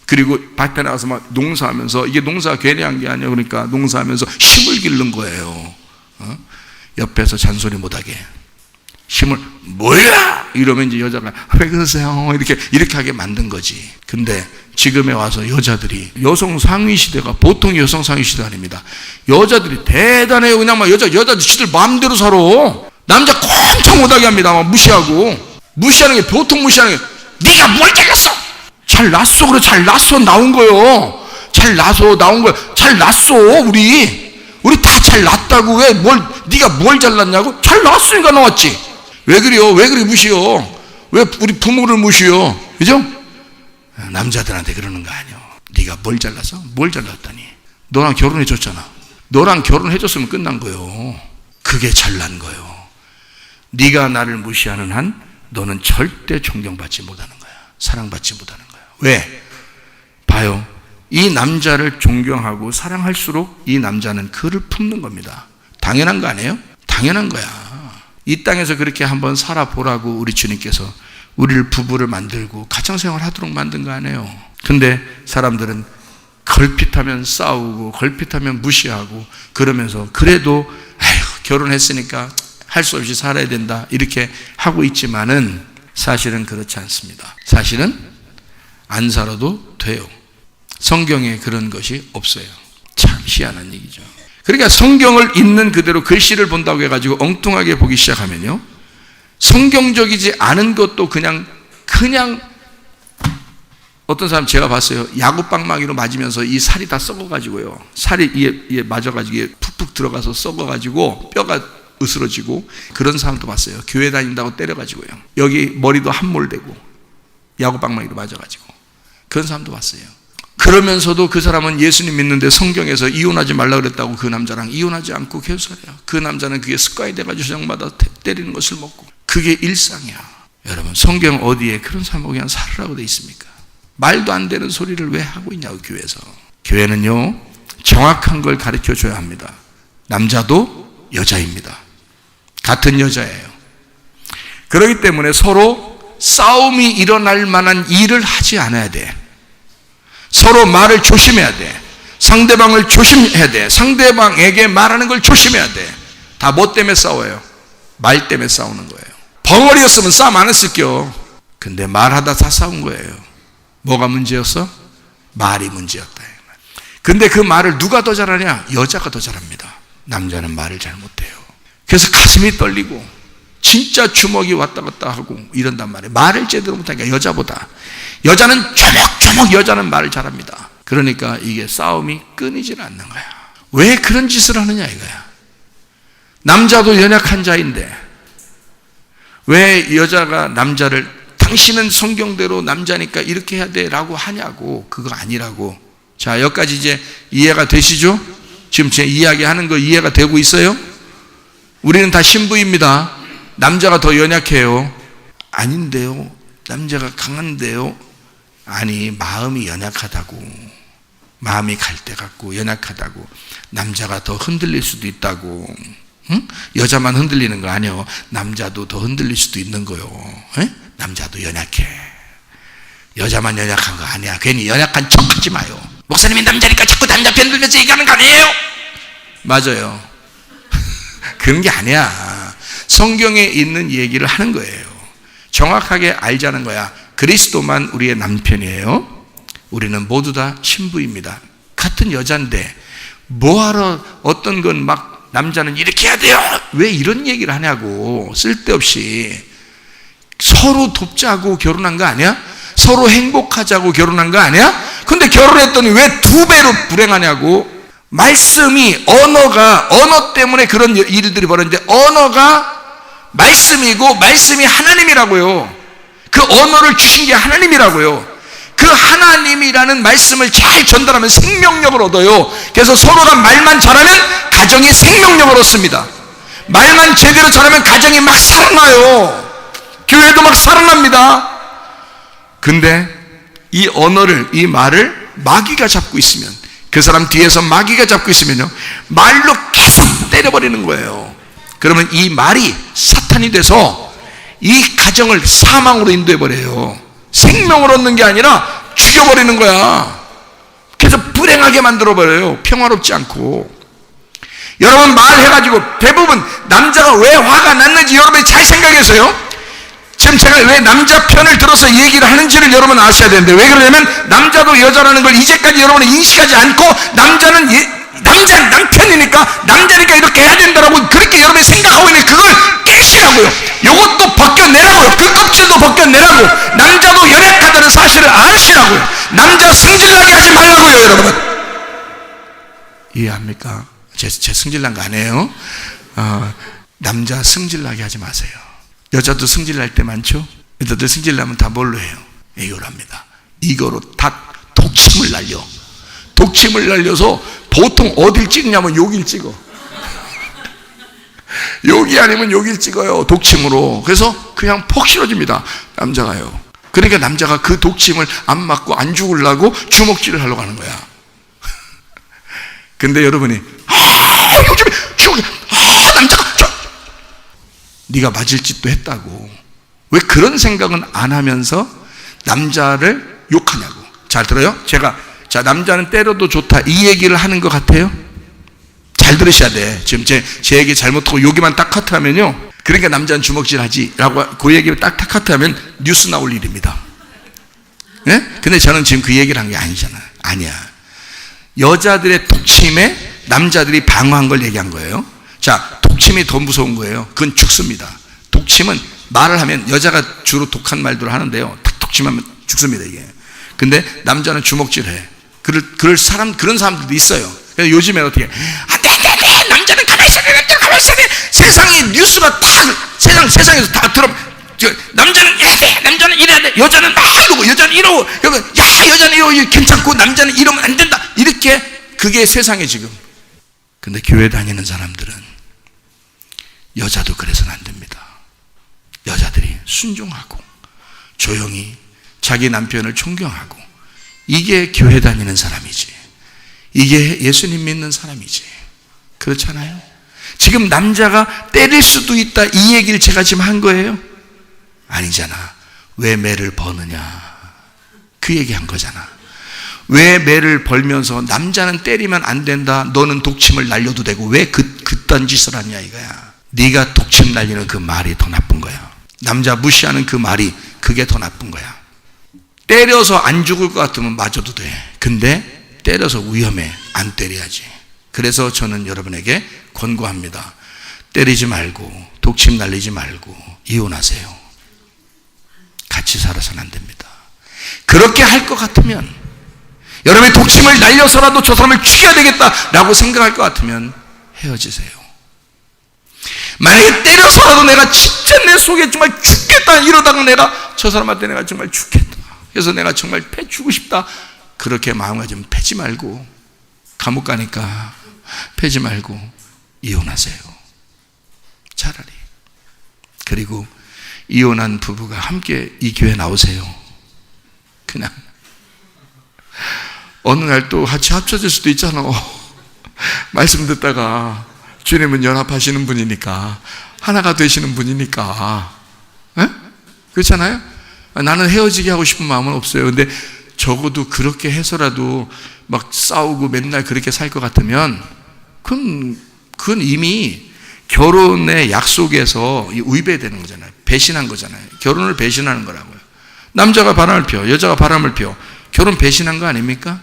그리고 밭에 나가서 막 농사하면서 이게 농사 괜히 한 게 아니야. 그러니까 농사하면서 힘을 기른 거예요. 옆에서 잔소리 못하게 힘을 뭐야 이러면 이제 여자가 왜 그러세요 이렇게 하게 만든 거지. 근데 지금에 와서 여자들이 여성 상위 시대가 보통 여성 상위 시대 아닙니다. 여자들이 대단해요. 그냥 막 여자들 지들 마음대로 살아. 남자 꼼짝 못하게 합니다. 막 무시하는 게 보통 무시하는 게 네가 뭘 잘났어? 잘 났어. 그래 잘 났어 나온 거요. 잘 나서 나온 거야. 잘 났어 우리 다 잘 났다고. 왜 네가 뭘 잘났냐고? 잘 났으니까 나왔지. 왜 그래요? 왜 그리 무시요? 왜 우리 부모를 무시요? 그죠? 남자들한테 그러는 거 아니요. 네가 뭘 잘났어? 뭘 잘났다니? 너랑 결혼해 줬잖아. 너랑 결혼해 줬으면 끝난 거요. 그게 잘난 거요. 네가 나를 무시하는 한 너는 절대 존경받지 못하는 거야. 사랑받지 못하는 거야. 왜? 봐요. 이 남자를 존경하고 사랑할수록 이 남자는 그를 품는 겁니다. 당연한 거 아니에요? 당연한 거야. 이 땅에서 그렇게 한번 살아보라고 우리 주님께서 우리를 부부를 만들고 가정생활 하도록 만든 거 아니에요? 근데 사람들은 걸핏하면 싸우고 걸핏하면 무시하고 그러면서 그래도 결혼했으니까 할 수 없이 살아야 된다 이렇게 하고 있지만은 사실은 그렇지 않습니다. 사실은 안 살아도 돼요. 성경에 그런 것이 없어요. 참 희한한 얘기죠. 그러니까 성경을 있는 그대로 글씨를 본다고 해가지고 엉뚱하게 보기 시작하면요, 성경적이지 않은 것도 그냥 어떤 사람 제가 봤어요. 야구방망이로 맞으면서 이 살이 다 썩어가지고요, 살이 이에 맞아가지고 푹푹 들어가서 썩어가지고 뼈가 으스러지고 그런 사람도 봤어요. 교회 다닌다고 때려가지고요, 여기 머리도 함몰되고 야구방망이로 맞아가지고 그런 사람도 봤어요. 그러면서도 그 사람은 예수님 믿는데 성경에서 이혼하지 말라 그랬다고 그 남자랑 이혼하지 않고 계속 살아요. 그 남자는 그게 습관이 돼가지고 저녁마다 때리는 것을 먹고 그게 일상이야. 여러분, 성경 어디에 그런 사람하고 그냥 살으라고 돼 있습니까? 말도 안 되는 소리를 왜 하고 있냐고. 교회에서. 교회는요 정확한 걸 가르쳐 줘야 합니다. 남자도 여자입니다. 같은 여자예요. 그렇기 때문에 서로 싸움이 일어날 만한 일을 하지 않아야 돼. 서로 말을 조심해야 돼. 상대방을 조심해야 돼. 상대방에게 말하는 걸 조심해야 돼. 다 뭐 때문에 싸워요? 말 때문에 싸우는 거예요. 벙어리였으면 싸움 안 했을게요. 근데 말하다 다 싸운 거예요. 뭐가 문제였어? 말이 문제였다. 근데 그 말을 누가 더 잘하냐? 여자가 더 잘합니다. 남자는 말을 잘 못해요. 그래서 가슴이 떨리고 진짜 주먹이 왔다 갔다 하고 이런단 말이에요. 말을 제대로 못하니까 여자보다. 여자는 조목조목 여자는 말을 잘합니다. 그러니까 이게 싸움이 끊이질 않는 거야. 왜 그런 짓을 하느냐 이거야. 남자도 연약한 자인데 왜 여자가 남자를 당신은 성경대로 남자니까 이렇게 해야 돼 라고 하냐고. 그거 아니라고. 자, 여기까지 이제 이해가 되시죠? 지금 제 이야기하는 거 이해가 되고 있어요? 우리는 다 신부입니다. 남자가 더 연약해요. 아닌데요. 남자가 강한데요. 아니, 마음이 연약하다고. 마음이 갈대 같고 연약하다고. 남자가 더 흔들릴 수도 있다고. 응? 여자만 흔들리는 거 아니에요. 남자도 더 흔들릴 수도 있는 거요. 에? 남자도 연약해. 여자만 연약한 거 아니야. 괜히 연약한 척 하지 마요. 목사님이 남자니까 자꾸 남자 편 들면서 얘기하는 거 아니에요? 맞아요. 그런 게 아니야. 성경에 있는 얘기를 하는 거예요. 정확하게 알자는 거야. 그리스도만 우리의 남편이에요. 우리는 모두 다 신부입니다. 같은 여잔데 뭐하러 어떤 건 막 남자는 이렇게 해야 돼요. 왜 이런 얘기를 하냐고. 쓸데없이. 서로 돕자고 결혼한 거 아니야? 서로 행복하자고 결혼한 거 아니야? 근데 결혼했더니 왜 2배로 불행하냐고. 말씀이 언어 때문에 그런 일들이 벌어지는데 언어가 말씀이고 말씀이 하나님이라고요. 그 언어를 주신 게 하나님이라고요. 그 하나님이라는 말씀을 잘 전달하면 생명력을 얻어요. 그래서 서로가 말만 잘하면 가정이 생명력을 얻습니다. 말만 제대로 잘하면 가정이 막 살아나요. 교회도 막 살아납니다. 근데 이 언어를, 이 말을 마귀가 잡고 있으면, 그 사람 뒤에서 마귀가 잡고 있으면요, 말로 계속 때려버리는 거예요. 그러면 이 말이 사탄이 돼서 이 가정을 사망으로 인도해버려요. 생명을 얻는 게 아니라 죽여버리는 거야. 그래서 불행하게 만들어버려요. 평화롭지 않고. 여러분 말해가지고 대부분 남자가 왜 화가 났는지 여러분이 잘 생각해서요. 지금 제가 왜 남자 편을 들어서 얘기를 하는지를 여러분 아셔야 되는데, 왜 그러냐면 남자도 여자라는 걸 이제까지 여러분이 인식하지 않고 남자는 남자 남편이니까 남자니까 이렇게 해야 된다라고 그렇게 여러분이 생각하고 있는데 그걸 깨시라고요. 이것도 벗겨내라고요. 그 껍질도 벗겨내라고. 남자도 연약하다는 사실을 아시라고요. 남자 승질나게 하지 말라고요. 여러분 이해합니까? 제 승질난 거 아니에요. 남자 승질나게 하지 마세요. 여자도 승질날 때 많죠? 여자들 승질나면 다 뭘로 해요? 이거로 합니다. 이거로 다 독침을 날려. 독침을 날려서 보통 어딜 찍냐면 여길 찍어. 여기 아니면 여길 찍어요. 독침으로. 그래서 그냥 폭 실어집니다. 남자가요. 그러니까 남자가 그 독침을 안 맞고 안 죽으려고 주먹질을 하려고 하는 거야. 근데 여러분이 요즘에 남자가 네가 맞을 짓도 했다고. 왜 그런 생각은 안 하면서 남자를 욕하냐고. 잘 들어요? 자, 남자는 때려도 좋다 이 얘기를 하는 것 같아요? 잘 들으셔야 돼. 지금 제 얘기 잘못하고 여기만 딱 카트하면요, 그러니까 남자는 주먹질하지 라고 그 얘기를 딱 카트하면 뉴스 나올 일입니다. 네? 근데 저는 지금 그 얘기를 한 게 아니잖아요. 아니야. 여자들의 독침에 남자들이 방어한 걸 얘기한 거예요. 자, 독침이 더 무서운 거예요. 그건 죽습니다. 독침은 말을 하면, 여자가 주로 독한 말들을 하는데요, 탁 독침하면 죽습니다 이게. 근데 남자는 주먹질해. 그런 사람들도 있어요. 그래서 요즘에 어떻게 안돼 남자는 가만히 있어야 돼. 남자는 가만히 있어야 돼. 세상에 뉴스가 다 세상에서 다 들어. 남자는 이래야 돼. 남자는 이래야 돼. 여자는 이러고, 여자는 이러고, 야 여자는 이러고 괜찮고 남자는 이러면 안 된다. 이렇게 그게 세상에 지금. 근데 교회 다니는 사람들은 여자도 그래서는 안 됩니다. 여자들이 순종하고 조용히 자기 남편을 존경하고, 이게 교회 다니는 사람이지. 이게 예수님 믿는 사람이지. 그렇잖아요. 지금 남자가 때릴 수도 있다, 이 얘기를 제가 지금 한 거예요? 아니잖아. 왜 매를 버느냐, 그 얘기한 거잖아. 왜 매를 벌면서 남자는 때리면 안 된다, 너는 독침을 날려도 되고 왜 그딴 짓을 하냐 이거야. 네가 독침 날리는 그 말이 더 나쁜 거야. 남자 무시하는 그 말이, 그게 더 나쁜 거야. 때려서 안 죽을 것 같으면 맞아도 돼. 근데 때려서 위험해. 안 때려야지. 그래서 저는 여러분에게 권고합니다. 때리지 말고 독침 날리지 말고 이혼하세요. 같이 살아서는 안 됩니다. 그렇게 할 것 같으면, 여러분이 독침을 날려서라도 저 사람을 죽여야 되겠다라고 생각할 것 같으면 헤어지세요. 만약에 때려서라도 내가 진짜 내 속에 정말 죽겠다 이러다가 내가 저 사람한테 내가 정말 죽겠다, 그래서 내가 정말 패주고 싶다, 그렇게 마음가짐 패지 말고, 감옥 가니까 패지 말고 이혼하세요. 차라리. 그리고 이혼한 부부가 함께 이 교회 나오세요. 그냥 어느 날 또 같이 합쳐질 수도 있잖아. 말씀 듣다가 주님은 연합하시는 분이니까, 하나가 되시는 분이니까. 에? 그렇잖아요? 나는 헤어지게 하고 싶은 마음은 없어요. 근데 적어도 그렇게 해서라도 막 싸우고 맨날 그렇게 살 것 같으면 그건 이미 결혼의 약속에서 위배되는 거잖아요. 배신한 거잖아요. 결혼을 배신하는 거라고요. 남자가 바람을 피워, 여자가 바람을 피워, 결혼 배신한 거 아닙니까?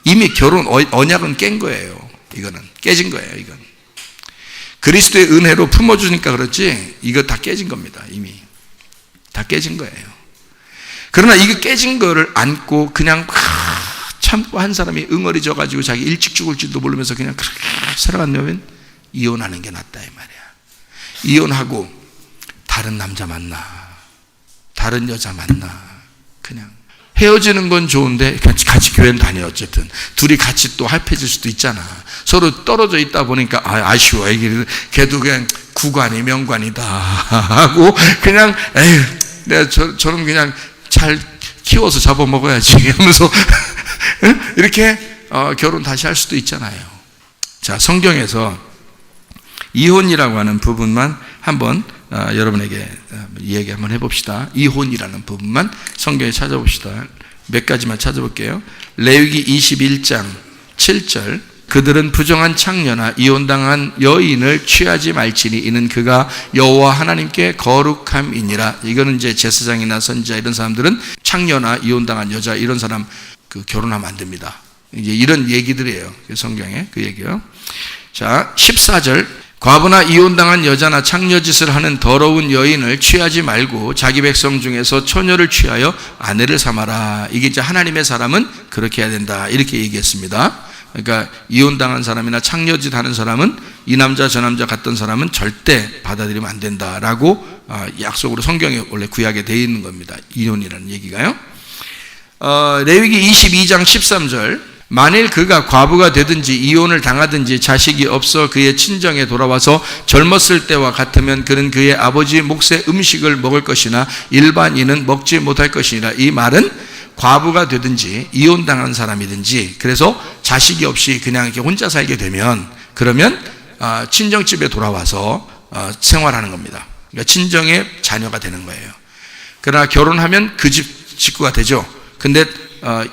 이미 결혼 언약은 깬 거예요. 이거는 깨진 거예요. 이건 그리스도의 은혜로 품어주니까 그렇지, 이거 다 깨진 겁니다. 이미 다 깨진 거예요. 그러나 이게 깨진 거를 안고 그냥 참고 한 사람이 응어리져 가지고 자기 일찍 죽을지도 모르면서 그냥 그렇게 살아간다면 이혼하는 게 낫다 이 말이야. 이혼하고 다른 남자 만나, 다른 여자 만나. 그냥 헤어지는 건 좋은데 같이 교회는 다녀. 어쨌든 둘이 같이 또 합해질 수도 있잖아. 서로 떨어져 있다 보니까 아쉬워. 걔도 그냥 구관이 명관이다 하고 그냥 에휴, 내가 저는 그냥 잘 키워서 잡아먹어야지 하면서 이렇게 결혼 다시 할 수도 있잖아요. 자, 성경에서 이혼이라고 하는 부분만 한번 여러분에게 이야기 한번 해봅시다. 이혼이라는 부분만 성경에 찾아봅시다. 몇 가지만 찾아볼게요. 레위기 21장 7절, 그들은 부정한 창녀나 이혼당한 여인을 취하지 말지니 이는 그가 여호와 하나님께 거룩함이니라. 이거는 이제 제사장이나 선지자 이런 사람들은 창녀나 이혼당한 여자 이런 사람 결혼하면 안 됩니다. 이제 이런 얘기들이에요. 성경에 그 얘기요. 자, 14절, 과부나 이혼당한 여자나 창녀짓을 하는 더러운 여인을 취하지 말고 자기 백성 중에서 처녀를 취하여 아내를 삼아라. 이게 이제 하나님의 사람은 그렇게 해야 된다 이렇게 얘기했습니다. 그러니까 이혼당한 사람이나 창녀짓 하는 사람은 이 남자 저 남자 같던 사람은 절대 받아들이면 안 된다라고 약속으로 성경에 원래 구약에 되어 있는 겁니다. 이혼이라는 얘기가요. 레위기 22장 13절, 만일 그가 과부가 되든지 이혼을 당하든지 자식이 없어 그의 친정에 돌아와서 젊었을 때와 같으면 그는 그의 아버지 몫의 음식을 먹을 것이나 일반인은 먹지 못할 것이니라. 이 말은 과부가 되든지 이혼당한 사람이든지 그래서 자식이 없이 그냥 이렇게 혼자 살게 되면 그러면 친정집에 돌아와서 생활하는 겁니다. 그러니까 친정의 자녀가 되는 거예요. 그러나 결혼하면 그 집 식구가 되죠. 근데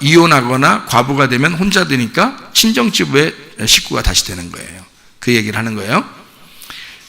이혼하거나 과부가 되면 혼자 되니까 친정집의 식구가 다시 되는 거예요. 그 얘기를 하는 거예요.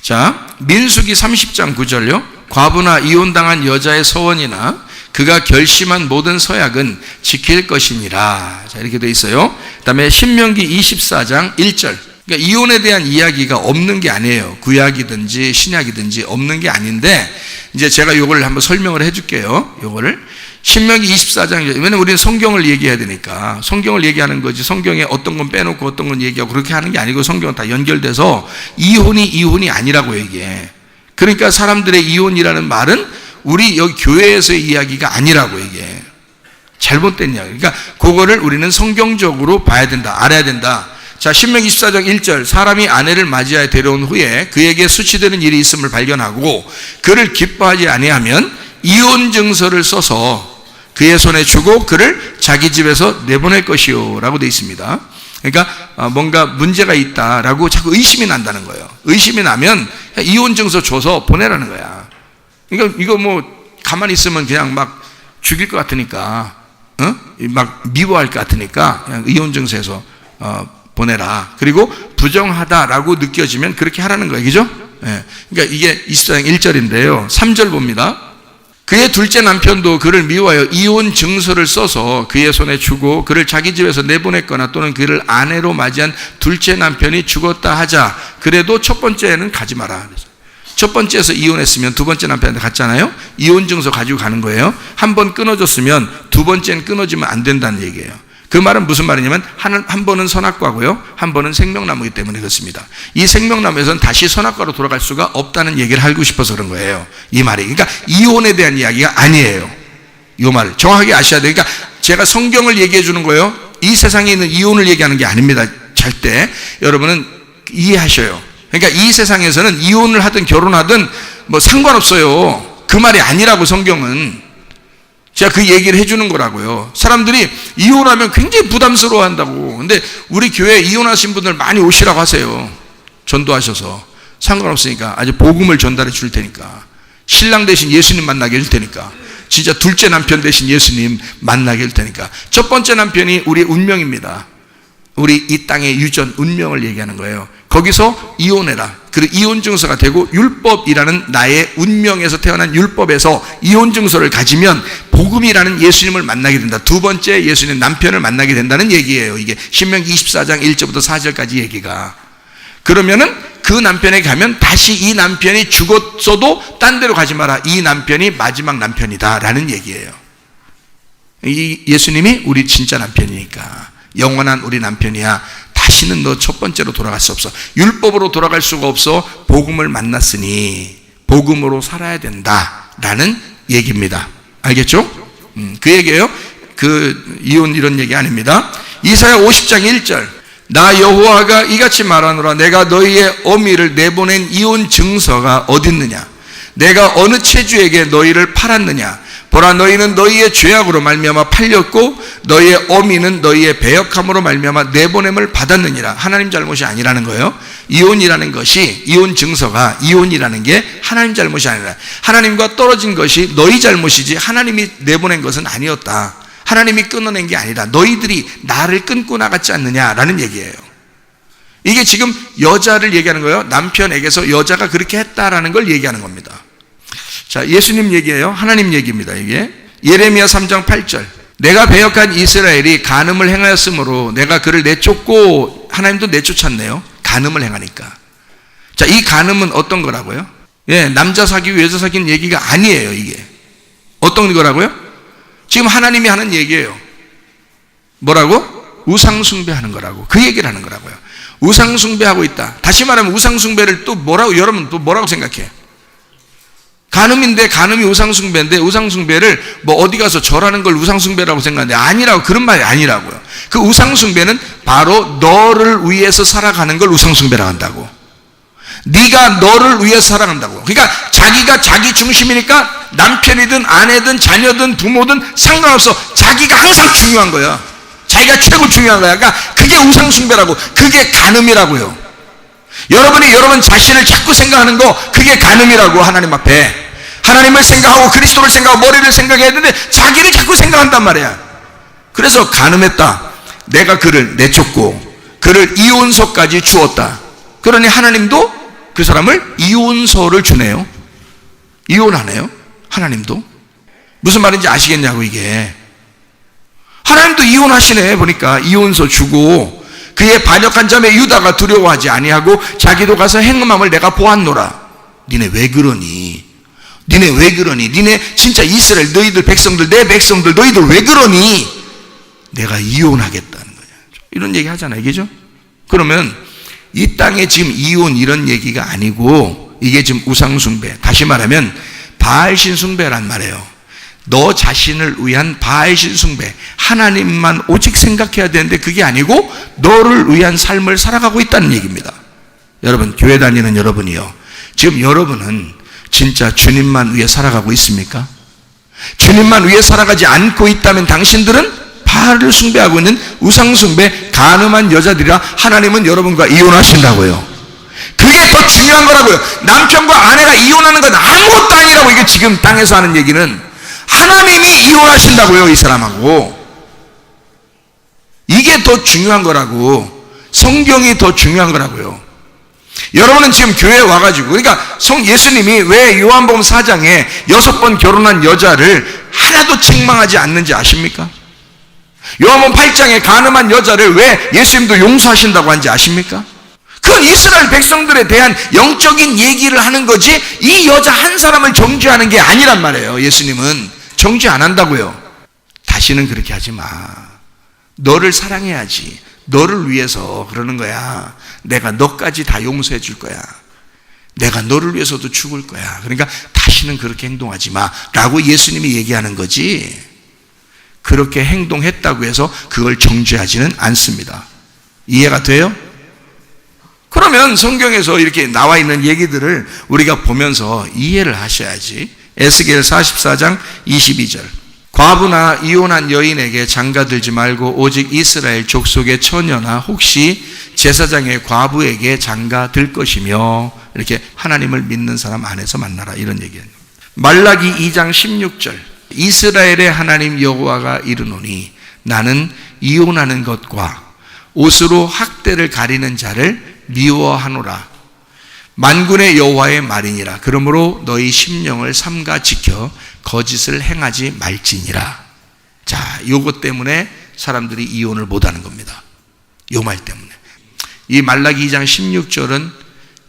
자, 민수기 30장 9절요. 과부나 이혼당한 여자의 서원이나 그가 결심한 모든 서약은 지킬 것이니라. 자, 이렇게 돼 있어요. 그 다음에 신명기 24장 1절. 그러니까 이혼에 대한 이야기가 없는 게 아니에요. 구약이든지 신약이든지 없는 게 아닌데 이제 제가 이걸 한번 설명을 해줄게요. 이거를 신명기 24장, 왜냐면 우리는 성경을 얘기해야 되니까 성경을 얘기하는 거지 성경에 어떤 건 빼놓고 어떤 건 얘기하고 그렇게 하는 게 아니고 성경은 다 연결돼서 이혼이 아니라고 얘기해. 그러니까 사람들의 이혼이라는 말은 우리 여기 교회에서의 이야기가 아니라고 얘기해. 잘못된 이야기. 그러니까 그거를 우리는 성경적으로 봐야 된다, 알아야 된다. 자, 신명기 24장 1절, 사람이 아내를 맞이하여 데려온 후에 그에게 수치되는 일이 있음을 발견하고 그를 기뻐하지 아니하면 이혼 증서를 써서 그의 손에 주고 그를 자기 집에서 내보낼 것이요 라고 되어 있습니다. 그러니까 뭔가 문제가 있다라고 자꾸 의심이 난다는 거예요. 의심이 나면 이혼 증서 줘서 보내라는 거야. 그러니까 이거 뭐 가만히 있으면 그냥 막 죽일 것 같으니까, 막 미워할 것 같으니까 그냥 이혼 증서에서 보내라. 그리고 부정하다라고 느껴지면 그렇게 하라는 거예요. 그죠? 그러니까 이게 24장 1절인데요. 3절 봅니다. 그의 둘째 남편도 그를 미워하여 이혼 증서를 써서 그의 손에 주고 그를 자기 집에서 내보냈거나 또는 그를 아내로 맞이한 둘째 남편이 죽었다 하자. 그래도 첫 번째는 가지 마라. 첫 번째에서 이혼했으면 두 번째 남편한테 갔잖아요. 이혼 증서 가지고 가는 거예요. 한 번 끊어졌으면 두 번째는 끊어지면 안 된다는 얘기예요. 그 말은 무슨 말이냐면 한 번은 선악과고요, 한 번은 생명나무이기 때문에 그렇습니다. 이 생명나무에서는 다시 선악과로 돌아갈 수가 없다는 얘기를 하고 싶어서 그런 거예요. 이 말이. 그러니까 이혼에 대한 이야기가 아니에요. 이 말을 정확하게 아셔야 돼요. 그러니까 제가 성경을 얘기해 주는 거예요. 이 세상에 있는 이혼을 얘기하는 게 아닙니다. 절대. 여러분은 이해하셔요. 그러니까 이 세상에서는 이혼을 하든 결혼하든 뭐 상관없어요. 그 말이 아니라고 성경은. 제가 그 얘기를 해주는 거라고요. 사람들이 이혼하면 굉장히 부담스러워 한다고. 근데 우리 교회에 이혼하신 분들 많이 오시라고 하세요. 전도하셔서. 상관없으니까 아주 복음을 전달해 줄 테니까. 신랑 대신 예수님 만나게 해줄 테니까. 진짜 둘째 남편 대신 예수님 만나게 해줄 테니까. 첫 번째 남편이 우리의 운명입니다. 우리 이 땅의 유전, 운명을 얘기하는 거예요. 거기서 이혼해라. 그리고 이혼 증서가 되고 율법이라는 나의 운명에서 태어난 율법에서 이혼 증서를 가지면 복음이라는 예수님을 만나게 된다. 두 번째 예수님 남편을 만나게 된다는 얘기예요. 이게 신명기 24장 1절부터 4절까지 얘기가. 그러면은 그 남편에게 가면 다시 이 남편이 죽었어도 딴 데로 가지 마라. 이 남편이 마지막 남편이다 라는 얘기예요. 이 예수님이 우리 진짜 남편이니까, 영원한 우리 남편이야. 다시는 너 첫 번째로 돌아갈 수 없어. 율법으로 돌아갈 수가 없어. 복음을 만났으니 복음으로 살아야 된다라는 얘기입니다. 알겠죠? 그 얘기예요. 그 이혼 이런 얘기 아닙니다. 이사야 50장 1절. 나 여호와가 이같이 말하노라. 내가 너희의 어미를 내보낸 이혼 증서가 어디 있느냐? 내가 어느 체주에게 너희를 팔았느냐? 보라, 너희는 너희의 죄악으로 말미암아 팔렸고 너희의 어미는 너희의 배역함으로 말미암아 내보냄을 받았느니라. 하나님 잘못이 아니라는 거예요. 이혼이라는 것이, 이혼 증서가, 이혼이라는 게 하나님 잘못이 아니라 하나님과 떨어진 것이 너희 잘못이지 하나님이 내보낸 것은 아니었다. 하나님이 끊어낸 게 아니다. 너희들이 나를 끊고 나갔지 않느냐라는 얘기예요. 이게 지금 여자를 얘기하는 거예요. 남편에게서 여자가 그렇게 했다라는 걸 얘기하는 겁니다. 자, 예수님 얘기예요. 하나님 얘기입니다. 이게 예레미야 3장 8절. 내가 배역한 이스라엘이 간음을 행하였으므로 내가 그를 내쫓고, 하나님도 내쫓았네요. 간음을 행하니까. 자, 이 간음은 어떤 거라고요? 남자 사귀고 여자 사귀는 얘기가 아니에요. 이게 어떤 거라고요? 지금 하나님이 하는 얘기예요. 뭐라고? 우상 숭배하는 거라고. 그 얘기를 하는 거라고요. 우상 숭배하고 있다. 다시 말하면 우상 숭배를 또 뭐라고, 여러분 또 뭐라고 생각해? 간음인데, 간음이 우상숭배인데 우상숭배를 뭐 어디 가서 절하는 걸 우상숭배라고 생각하는데 아니라고. 그런 말이 아니라고요. 그 우상숭배는 바로 너를 위해서 살아가는 걸 우상숭배라고 한다고. 네가 너를 위해서 살아간다고. 그러니까 자기가 자기 중심이니까 남편이든 아내든 자녀든 부모든 상관없어. 자기가 항상 중요한 거야. 자기가 최고 중요한 거야. 그러니까 그게 우상숭배라고. 그게 간음이라고요. 여러분이 여러분 자신을 자꾸 생각하는 거, 그게 간음이라고. 하나님 앞에 하나님을 생각하고 그리스도를 생각하고 머리를 생각해야 되는데 자기를 자꾸 생각한단 말이야. 그래서 간음했다. 내가 그를 내쫓고 그를 이혼서까지 주었다. 그러니 하나님도 그 사람을 이혼서를 주네요. 이혼하네요. 하나님도. 무슨 말인지 아시겠냐고. 이게 하나님도 이혼하시네. 보니까 이혼서 주고, 그의 반역한 자매 유다가 두려워하지 아니하고 자기도 가서 행음함을 내가 보았노라. 니네 왜 그러니? 니네 왜 그러니? 니네 진짜 이스라엘 너희들 백성들, 내 백성들 너희들 왜 그러니? 내가 이혼하겠다는 거야. 이런 얘기 하잖아요. 그죠? 그러면 이 땅에 지금 이혼 이런 얘기가 아니고 이게 지금 우상숭배, 다시 말하면 바알신 숭배란 말이에요. 너 자신을 위한 바알신 숭배, 하나님만 오직 생각해야 되는데 그게 아니고 너를 위한 삶을 살아가고 있다는 얘기입니다. 여러분, 교회 다니는 여러분이요, 지금 여러분은 진짜 주님만 위해 살아가고 있습니까? 주님만 위해 살아가지 않고 있다면 당신들은 바알을 숭배하고 있는 우상숭배 간음한 여자들이라 하나님은 여러분과 이혼하신다고요. 그게 더 중요한 거라고요. 남편과 아내가 이혼하는 건 아무것도 아니라고. 이게 지금 땅에서 하는 얘기는 하나님이 이혼하신다고요, 이 사람하고. 이게 더 중요한 거라고. 성경이 더 중요한 거라고요. 여러분은 지금 교회에 와가지고, 그러니까 예수님이 왜 요한복음 4장에 6번 결혼한 여자를 하나도 책망하지 않는지 아십니까? 요한복음 8장에 간음한 여자를 왜 예수님도 용서하신다고 하는지 아십니까? 그건 이스라엘 백성들에 대한 영적인 얘기를 하는 거지, 이 여자 한 사람을 정죄하는 게 아니란 말이에요. 예수님은 정죄 안 한다고요. 다시는 그렇게 하지 마. 너를 사랑해야지. 너를 위해서 그러는 거야. 내가 너까지 다 용서해 줄 거야. 내가 너를 위해서도 죽을 거야. 그러니까 다시는 그렇게 행동하지 마 라고 예수님이 얘기하는 거지, 그렇게 행동했다고 해서 그걸 정죄하지는 않습니다. 이해가 돼요? 그러면 성경에서 이렇게 나와 있는 얘기들을 우리가 보면서 이해를 하셔야지. 에스겔 44장 22절. 과부나 이혼한 여인에게 장가들지 말고 오직 이스라엘 족속의 처녀나 혹시 제사장의 과부에게 장가들 것이며, 이렇게 하나님을 믿는 사람 안에서 만나라, 이런 얘기예요. 말라기 2장 16절. 이스라엘의 하나님 여호와가 이르노니 나는 이혼하는 것과 옷으로 학대를 가리는 자를 미워하노라. 만군의 여호와의 말이니라. 그러므로 너희 심령을 삼가 지켜 거짓을 행하지 말지니라. 자, 요것 때문에 사람들이 이혼을 못하는 겁니다. 요 말 때문에. 이 말라기 2장 16절은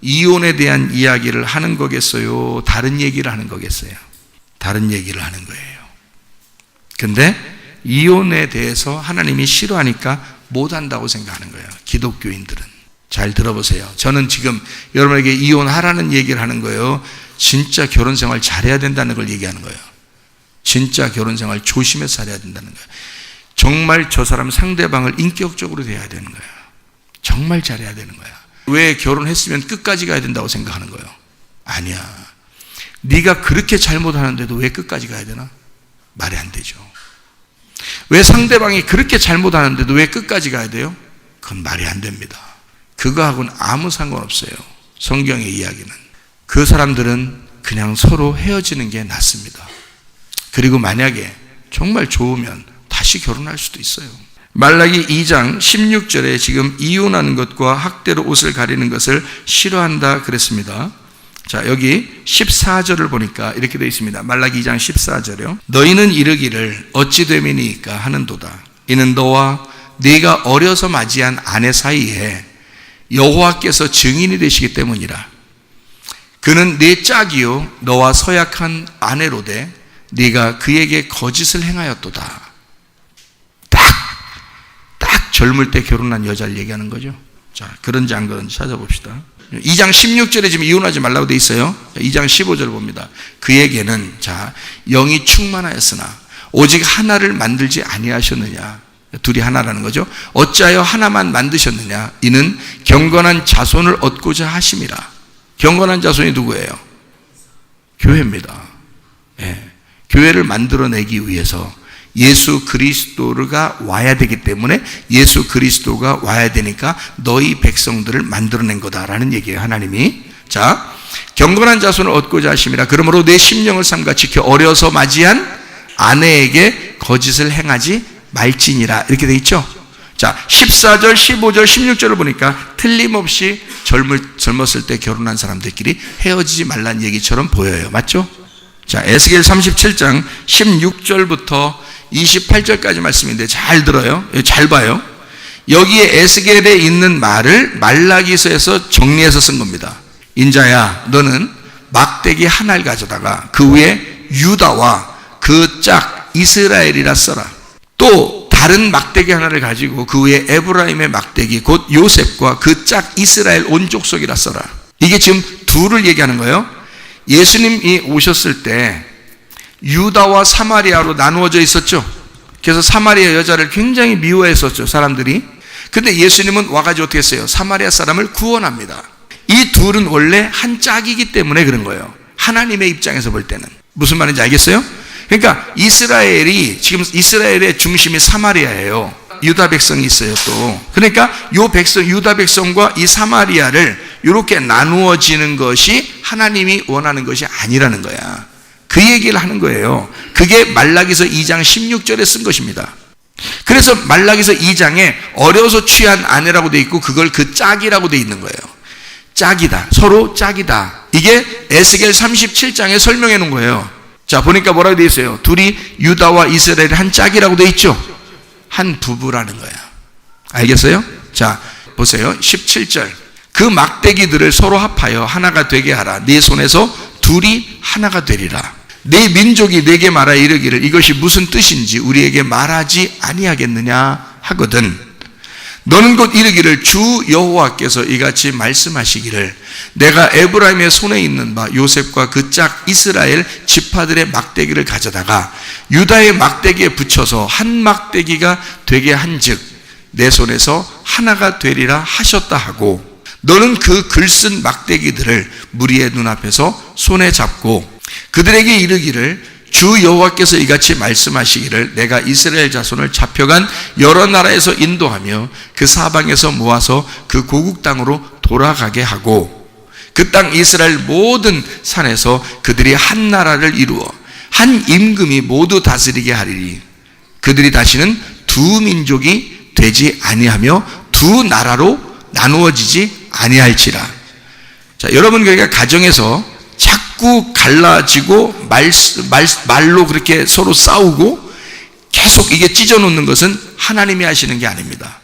이혼에 대한 이야기를 하는 거겠어요? 다른 얘기를 하는 거겠어요? 다른 얘기를 하는 거예요. 근데 이혼에 대해서 하나님이 싫어하니까 못한다고 생각하는 거예요, 기독교인들은. 잘 들어보세요. 저는 지금 여러분에게 이혼하라는 얘기를 하는 거예요. 진짜 결혼생활 잘해야 된다는 걸 얘기하는 거예요. 진짜 결혼생활 조심해서 잘해야 된다는 거예요. 정말 저 사람 상대방을 인격적으로 대해야 되는 거예요. 정말 잘해야 되는 거야. 왜 결혼했으면 끝까지 가야 된다고 생각하는 거예요? 아니야. 네가 그렇게 잘못하는데도 왜 끝까지 가야 되나? 말이 안 되죠. 왜 상대방이 그렇게 잘못하는데도 왜 끝까지 가야 돼요? 그건 말이 안 됩니다. 그거하고는 아무 상관없어요. 성경의 이야기는. 그 사람들은 그냥 서로 헤어지는 게 낫습니다. 그리고 만약에 정말 좋으면 다시 결혼할 수도 있어요. 말라기 2장 16절에 지금 이혼하는 것과 학대로 옷을 가리는 것을 싫어한다 그랬습니다. 자, 여기 14절을 보니까 이렇게 되어 있습니다. 말라기 2장 14절이요. 너희는 이르기를 어찌 됨이니까 하는도다. 이는 너와 네가 어려서 맞이한 아내 사이에 여호와께서 증인이 되시기 때문이라. 그는 네 짝이요 너와 서약한 아내로되 네가 그에게 거짓을 행하였도다. 딱 젊을 때 결혼한 여자를 얘기하는 거죠. 자, 그런지 안 그런지 찾아봅시다. 2장 16절에 지금 이혼하지 말라고 되어 있어요. 2장 15절 봅니다. 그에게는 자 영이 충만하였으나 오직 하나를 만들지 아니하셨느냐. 둘이 하나라는 거죠. 어찌하여 하나만 만드셨느냐. 이는 경건한 자손을 얻고자 하심이라. 경건한 자손이 누구예요? 교회입니다. 예. 교회를 만들어내기 위해서 예수 그리스도가 와야 되기 때문에 예수 그리스도가 와야 되니까 너희 백성들을 만들어낸 거다라는 얘기예요, 하나님이. 자, 경건한 자손을 얻고자 하심이라. 그러므로 내 심령을 삼가 지켜 어려서 맞이한 아내에게 거짓을 행하지 말지니라. 이렇게 돼 있죠. 자, 14절, 15절, 16절을 보니까 틀림없이 젊었을 때 결혼한 사람들끼리 헤어지지 말라는 얘기처럼 보여요. 맞죠? 자, 에스겔 37장 16절부터 28절까지 말씀인데 잘 들어요. 잘 봐요. 여기에 에스겔에 있는 말을 말라기서에서 정리해서 쓴 겁니다. 인자야, 너는 막대기 하나를 가져다가 그 위에 유다와 그 짝 이스라엘이라 써라. 또 다른 막대기 하나를 가지고 그 위에 에브라임의 막대기 곧 요셉과 그 짝 이스라엘 온 족속이라 써라. 이게 지금 둘을 얘기하는 거예요. 예수님이 오셨을 때 유다와 사마리아로 나누어져 있었죠. 그래서 사마리아 여자를 굉장히 미워했었죠, 사람들이. 근데 예수님은 와가지고 어떻게 했어요? 사마리아 사람을 구원합니다. 이 둘은 원래 한 짝이기 때문에 그런 거예요. 하나님의 입장에서 볼 때는. 무슨 말인지 알겠어요? 그러니까 이스라엘이, 지금 이스라엘의 중심이 사마리아예요. 유다 백성이 있어요 또. 그러니까 요 백성, 유다 백성과 이 사마리아를 이렇게 나누어지는 것이 하나님이 원하는 것이 아니라는 거야. 그 얘기를 하는 거예요. 그게 말라기서 2장 16절에 쓴 것입니다. 그래서 말라기서 2장에 어려서 취한 아내라고 돼 있고 그걸 그 짝이라고 돼 있는 거예요. 짝이다. 서로 짝이다. 이게 에스겔 37장에 설명해 놓은 거예요. 자, 보니까 뭐라고 돼 있어요? 둘이 유다와 이스라엘의 한 짝이라고 돼 있죠? 한 부부라는 거야. 알겠어요? 자, 보세요. 17절. 그 막대기들을 서로 합하여 하나가 되게 하라. 네 손에서 둘이 하나가 되리라. 네 민족이 내게 말하 이르기를 이것이 무슨 뜻인지 우리에게 말하지 아니하겠느냐 하거든. 너는 곧 이르기를 주 여호와께서 이같이 말씀하시기를 내가 에브라임의 손에 있는 바 요셉과 그 짝 이스라엘 지파들의 막대기를 가져다가 유다의 막대기에 붙여서 한 막대기가 되게 한즉 내 손에서 하나가 되리라 하셨다 하고 너는 그 글쓴 막대기들을 무리의 눈앞에서 손에 잡고 그들에게 이르기를 주 여호와께서 이같이 말씀하시기를 내가 이스라엘 자손을 잡혀간 여러 나라에서 인도하며 그 사방에서 모아서 그 고국 땅으로 돌아가게 하고 그 땅 이스라엘 모든 산에서 그들이 한 나라를 이루어 한 임금이 모두 다스리게 하리니 그들이 다시는 두 민족이 되지 아니하며 두 나라로 나누어지지 아니할지라. 자, 여러분 그러니까 가정에서 자꾸 갈라지고 말로 그렇게 서로 싸우고 계속 이게 찢어놓는 것은 하나님이 하시는 게 아닙니다.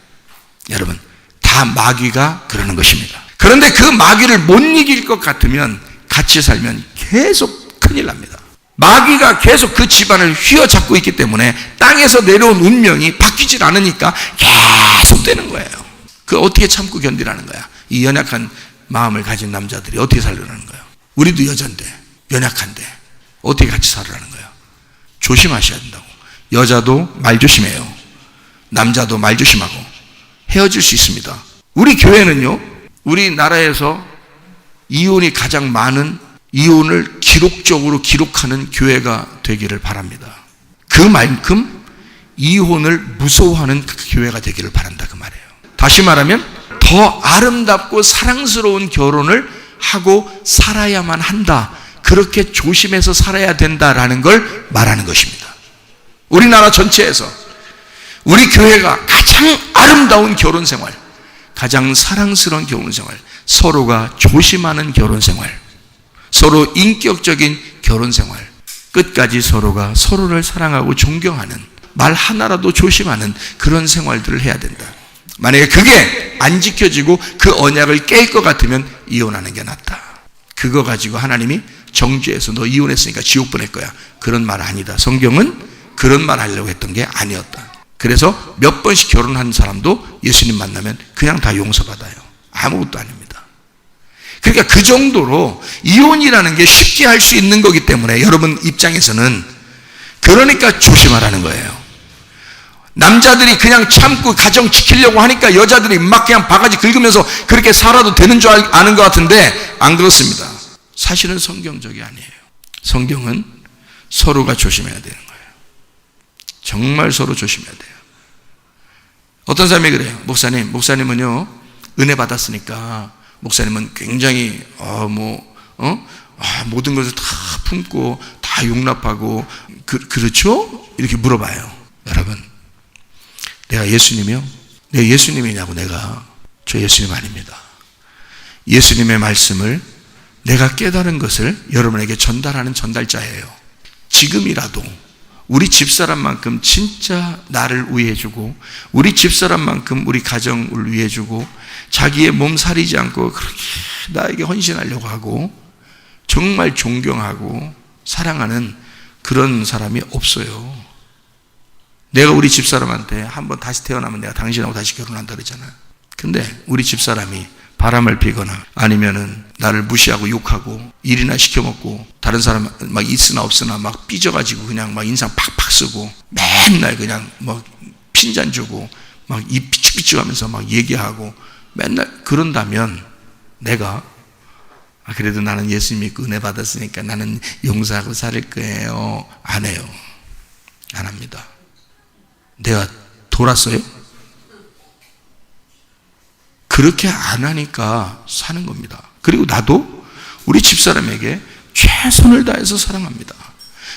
여러분, 다 마귀가 그러는 것입니다. 그런데 그 마귀를 못 이길 것 같으면 같이 살면 계속 큰일 납니다. 마귀가 계속 그 집안을 휘어잡고 있기 때문에 땅에서 내려온 운명이 바뀌질 않으니까 계속 되는 거예요. 그 어떻게 참고 견디라는 거야. 이 연약한 마음을 가진 남자들이 어떻게 살려라는 거예요. 우리도 여잔데 연약한데 어떻게 같이 살으라는 거예요. 조심하셔야 된다고. 여자도 말 조심해요. 남자도 말 조심하고 헤어질 수 있습니다. 우리 교회는요, 우리나라에서 이혼이 가장 많은 이혼을 기록적으로 기록하는 교회가 되기를 바랍니다. 그만큼 이혼을 무서워하는 그 교회가 되기를 바란다 그 말이에요. 다시 말하면 더 아름답고 사랑스러운 결혼을 하고 살아야만 한다. 그렇게 조심해서 살아야 된다라는 걸 말하는 것입니다. 우리나라 전체에서 우리 교회가 가장 아름다운 결혼 생활, 가장 사랑스러운 결혼 생활, 서로가 조심하는 결혼 생활, 서로 인격적인 결혼 생활, 끝까지 서로가 서로를 사랑하고 존경하는, 말 하나라도 조심하는 그런 생활들을 해야 된다. 만약에 그게 안 지켜지고 그 언약을 깰 것 같으면 이혼하는 게 낫다. 그거 가지고 하나님이 정죄해서 너 이혼했으니까 지옥 보낼 거야. 그런 말 아니다. 성경은 그런 말 하려고 했던 게 아니었다. 그래서 몇 번씩 결혼한 사람도 예수님 만나면 그냥 다 용서받아요. 아무것도 아닙니다. 그러니까 그 정도로 이혼이라는 게 쉽게 할 수 있는 거기 때문에 여러분 입장에서는 그러니까 조심하라는 거예요. 남자들이 그냥 참고 가정 지키려고 하니까 여자들이 막 그냥 바가지 긁으면서 그렇게 살아도 되는 줄 아는 것 같은데 안 그렇습니다. 사실은 성경적이 아니에요. 성경은 서로가 조심해야 되는 거예요. 정말 서로 조심해야 돼요. 어떤 사람이 그래요. 목사님은요 은혜 받았으니까 목사님은 굉장히 모든 것을 다 품고 다 용납하고 그렇죠? 이렇게 물어봐요. 여러분, 내가 예수님이요? 내가 예수님이냐고. 저 예수님 아닙니다. 예수님의 말씀을 내가 깨달은 것을 여러분에게 전달하는 전달자예요. 지금이라도 우리 집사람만큼 진짜 나를 위해주고 우리 집사람만큼 우리 가정을 위해주고 자기의 몸 사리지 않고 그렇게 나에게 헌신하려고 하고 정말 존경하고 사랑하는 그런 사람이 없어요. 내가 우리 집사람한테 한번 다시 태어나면 내가 당신하고 다시 결혼한다 그러잖아요. 근데 우리 집사람이 바람을 피거나 아니면은 나를 무시하고 욕하고 일이나 시켜먹고 다른 사람 막 있으나 없으나 막 삐져가지고 그냥 막 인상 팍팍 쓰고 맨날 그냥 막 핀잔 주고 막 입 삐죽삐죽하면서 막 얘기하고 맨날 그런다면 내가 그래도 나는 예수 믿고 은혜 받았으니까 나는 용서하고 살 거예요. 안 해요. 안 합니다. 내가 돌았어요? 그렇게 안 하니까 사는 겁니다. 그리고 나도 우리 집사람에게 최선을 다해서 사랑합니다.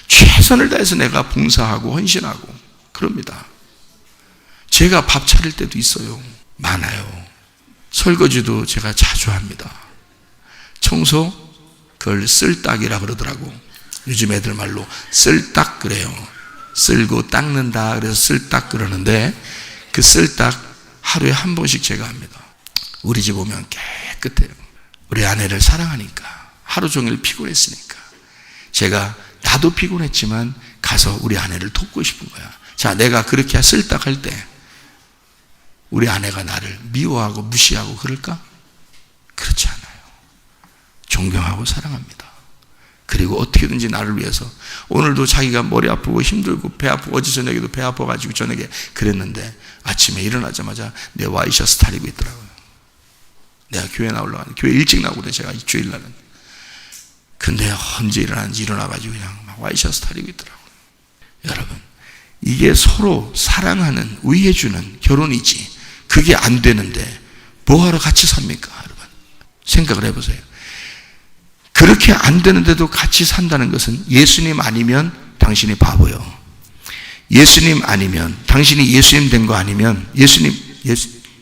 최선을 다해서 내가 봉사하고 헌신하고 그럽니다. 제가 밥 차릴 때도 있어요. 많아요. 설거지도 제가 자주 합니다. 청소, 그걸 쓸딱이라 그러더라고. 요즘 애들 말로 쓸딱 그래요. 쓸고 닦는다 그래서 쓸딱 그러는데, 그 쓸딱 하루에 한 번씩 제가 합니다. 우리 집 오면 깨끗해요. 우리 아내를 사랑하니까, 하루 종일 피곤했으니까. 제가 나도 피곤했지만 가서 우리 아내를 돕고 싶은 거야. 자, 내가 그렇게 쓸딱할 때 우리 아내가 나를 미워하고 무시하고 그럴까? 그렇지 않아요. 존경하고 사랑합니다. 그리고 어떻게든지 나를 위해서, 오늘도 자기가 머리 아프고 힘들고 배 아프고, 어제 저녁에도 배 아파가지고 저녁에 그랬는데 아침에 일어나자마자 내 와이셔츠 다리고 있더라고요. 내가 교회 나오려고 하는데, 교회 일찍 나오거든요, 제가 이 주일날은. 근데 언제 일어나는지 일어나가지고 그냥 막 와이셔츠 다리고 있더라고요. 여러분, 이게 서로 사랑하는, 위해주는 결혼이지. 그게 안 되는데 뭐하러 같이 삽니까? 여러분, 생각을 해보세요. 그렇게 안 되는데도 같이 산다는 것은 예수님 아니면 당신이 바보요. 예수님 아니면, 당신이 예수님 된 거 아니면,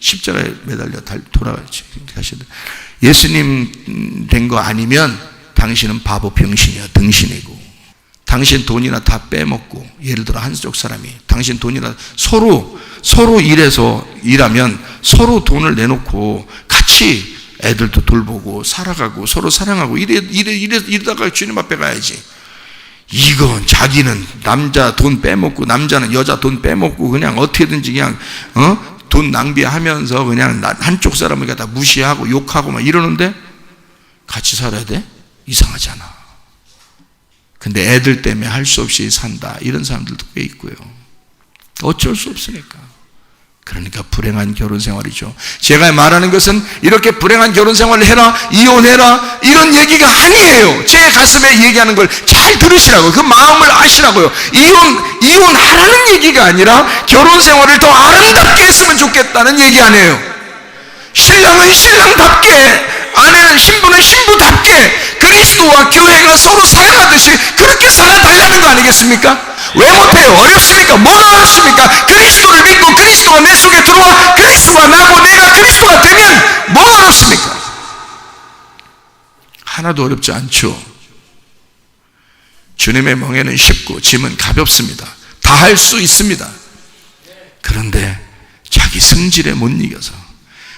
십자가에 매달려 돌아가야지. 예수님 된 거 아니면 당신은 바보 병신이야, 등신이고. 당신 돈이나 다 빼먹고, 예를 들어 한쪽 사람이 당신 돈이나 서로 일하면 서로 돈을 내놓고 같이 애들도 돌보고 살아가고 서로 사랑하고 이러다가 주님 앞에 가야지. 이건 자기는 남자 돈 빼먹고, 남자는 여자 돈 빼먹고, 그냥 어떻게든지 그냥 돈 낭비하면서 그냥 한쪽 사람을 갖다 무시하고 욕하고 막 이러는데 같이 살아야 돼? 이상하잖아. 근데 애들 때문에 할 수 없이 산다, 이런 사람들도 꽤 있고요. 어쩔 수 없으니까. 그러니까 불행한 결혼 생활이죠. 제가 말하는 것은 이렇게 불행한 결혼 생활을 해라, 이혼해라, 이런 얘기가 아니에요. 제 가슴에 얘기하는 걸 잘 들으시라고요. 그 마음을 아시라고요. 이혼하라는 얘기가 아니라 결혼 생활을 더 아름답게 했으면 좋겠다는 얘기 아니에요. 신랑은 신랑답게, 아내는, 신부는 신부답게 그리스도와 교회가 서로 사랑하듯이 그렇게 살아달라는 거 아니겠습니까? 왜 못해요? 어렵습니까? 뭐가 어렵습니까? 그리스도를 믿고 그리스도가 내 속에 들어와 그리스도가 나고 내가 그리스도가 되면 뭐가 어렵습니까? 하나도 어렵지 않죠. 주님의 멍에는 쉽고 짐은 가볍습니다. 다 할 수 있습니다. 그런데 자기 성질에 못 이겨서,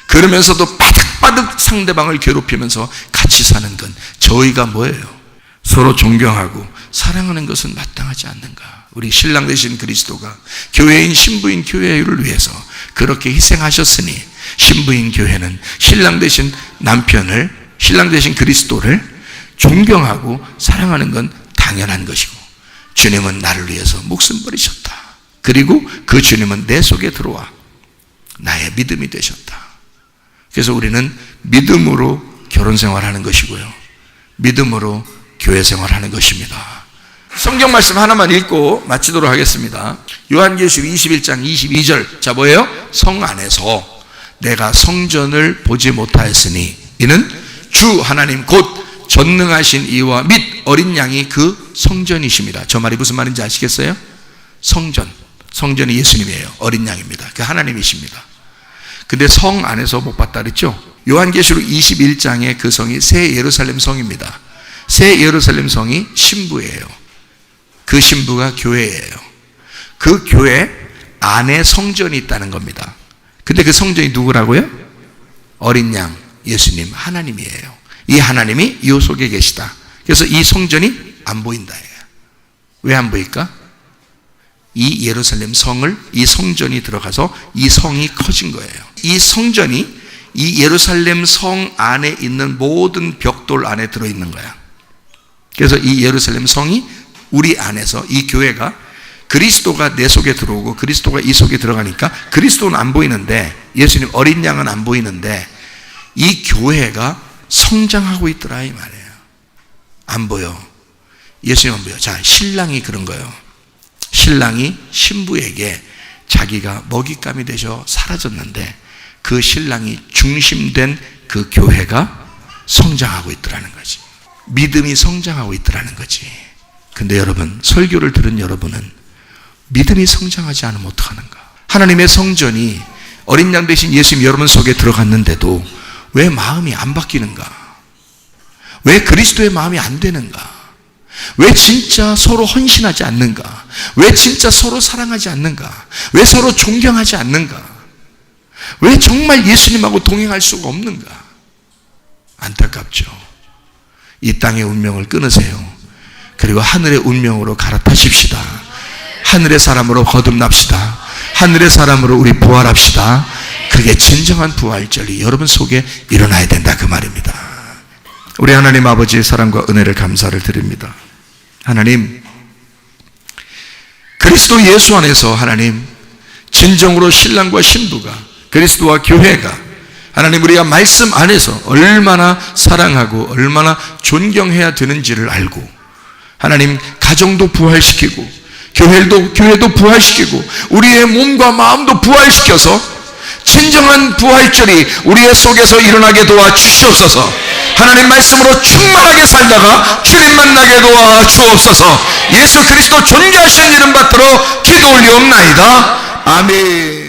그러면서도 바득바득 상대방을 괴롭히면서 같이 사는 건 저희가 뭐예요? 서로 존경하고 사랑하는 것은 마땅하지 않는가? 우리 신랑 되신 그리스도가 교회인 신부인 교회를 위해서 그렇게 희생하셨으니, 신부인 교회는 신랑 되신 남편을, 신랑 되신 그리스도를 존경하고 사랑하는 건 당연한 것이고, 주님은 나를 위해서 목숨 버리셨다. 그리고 그 주님은 내 속에 들어와 나의 믿음이 되셨다. 그래서 우리는 믿음으로 결혼 생활하는 것이고요, 믿음으로 교회 생활하는 것입니다. 성경 말씀 하나만 읽고 마치도록 하겠습니다. 요한계시록 21장 22절. 자, 뭐예요? 성 안에서 내가 성전을 보지 못하였으니 이는 주 하나님 곧 전능하신 이와 및 어린 양이 그 성전이십니다. 저 말이 무슨 말인지 아시겠어요? 성전이 예수님이에요. 어린 양입니다. 그 하나님이십니다. 근데 성 안에서 못 봤다 그랬죠? 요한계시록 21장의 그 성이 새 예루살렘 성입니다. 새 예루살렘 성이 신부예요. 그 신부가 교회예요. 그 교회 안에 성전이 있다는 겁니다. 근데 그 성전이 누구라고요? 어린 양, 예수님, 하나님이에요. 이 하나님이 이 속에 계시다. 그래서 이 성전이 안 보인다. 왜 안 보일까? 이 예루살렘 성을, 이 성전이 들어가서 이 성이 커진 거예요. 이 성전이 이 예루살렘 성 안에 있는 모든 벽돌 안에 들어있는 거야. 그래서 이 예루살렘 성이 우리 안에서, 이 교회가 그리스도가 내 속에 들어오고 그리스도가 이 속에 들어가니까 그리스도는 안 보이는데, 예수님 어린 양은 안 보이는데, 이 교회가 성장하고 있더라 이 말이에요. 안 보여. 예수님 안 보여. 자, 신랑이 그런 거예요. 신랑이 신부에게 자기가 먹잇감이 되셔 사라졌는데 그 신랑이 중심된 그 교회가 성장하고 있더라는 거지. 믿음이 성장하고 있더라는 거지. 근데 여러분, 설교를 들은 여러분은 믿음이 성장하지 않으면 어떡하는가? 하나님의 성전이 어린 양 대신 예수님 여러분 속에 들어갔는데도 왜 마음이 안 바뀌는가? 왜 그리스도의 마음이 안 되는가? 왜 진짜 서로 헌신하지 않는가? 왜 진짜 서로 사랑하지 않는가? 왜 서로 존경하지 않는가? 왜 정말 예수님하고 동행할 수가 없는가? 안타깝죠. 이 땅의 운명을 끊으세요. 그리고 하늘의 운명으로 갈아타십시다. 하늘의 사람으로 거듭납시다. 하늘의 사람으로 우리 부활합시다. 그게 진정한 부활절이 여러분 속에 일어나야 된다 그 말입니다. 우리 하나님 아버지의 사랑과 은혜를 감사를 드립니다. 하나님, 그리스도 예수 안에서 하나님 진정으로 신랑과 신부가 그리스도와 교회가 하나님 우리가 말씀 안에서 얼마나 사랑하고 얼마나 존경해야 되는지를 알고 하나님 가정도 부활시키고 교회도 부활시키고 우리의 몸과 마음도 부활시켜서 진정한 부활절이 우리의 속에서 일어나게 도와주시옵소서. 하나님 말씀으로 충만하게 살다가 주님 만나게 도와주옵소서. 예수 그리스도 존귀하신 이름 받들어 기도 올리옵나이다. 아멘.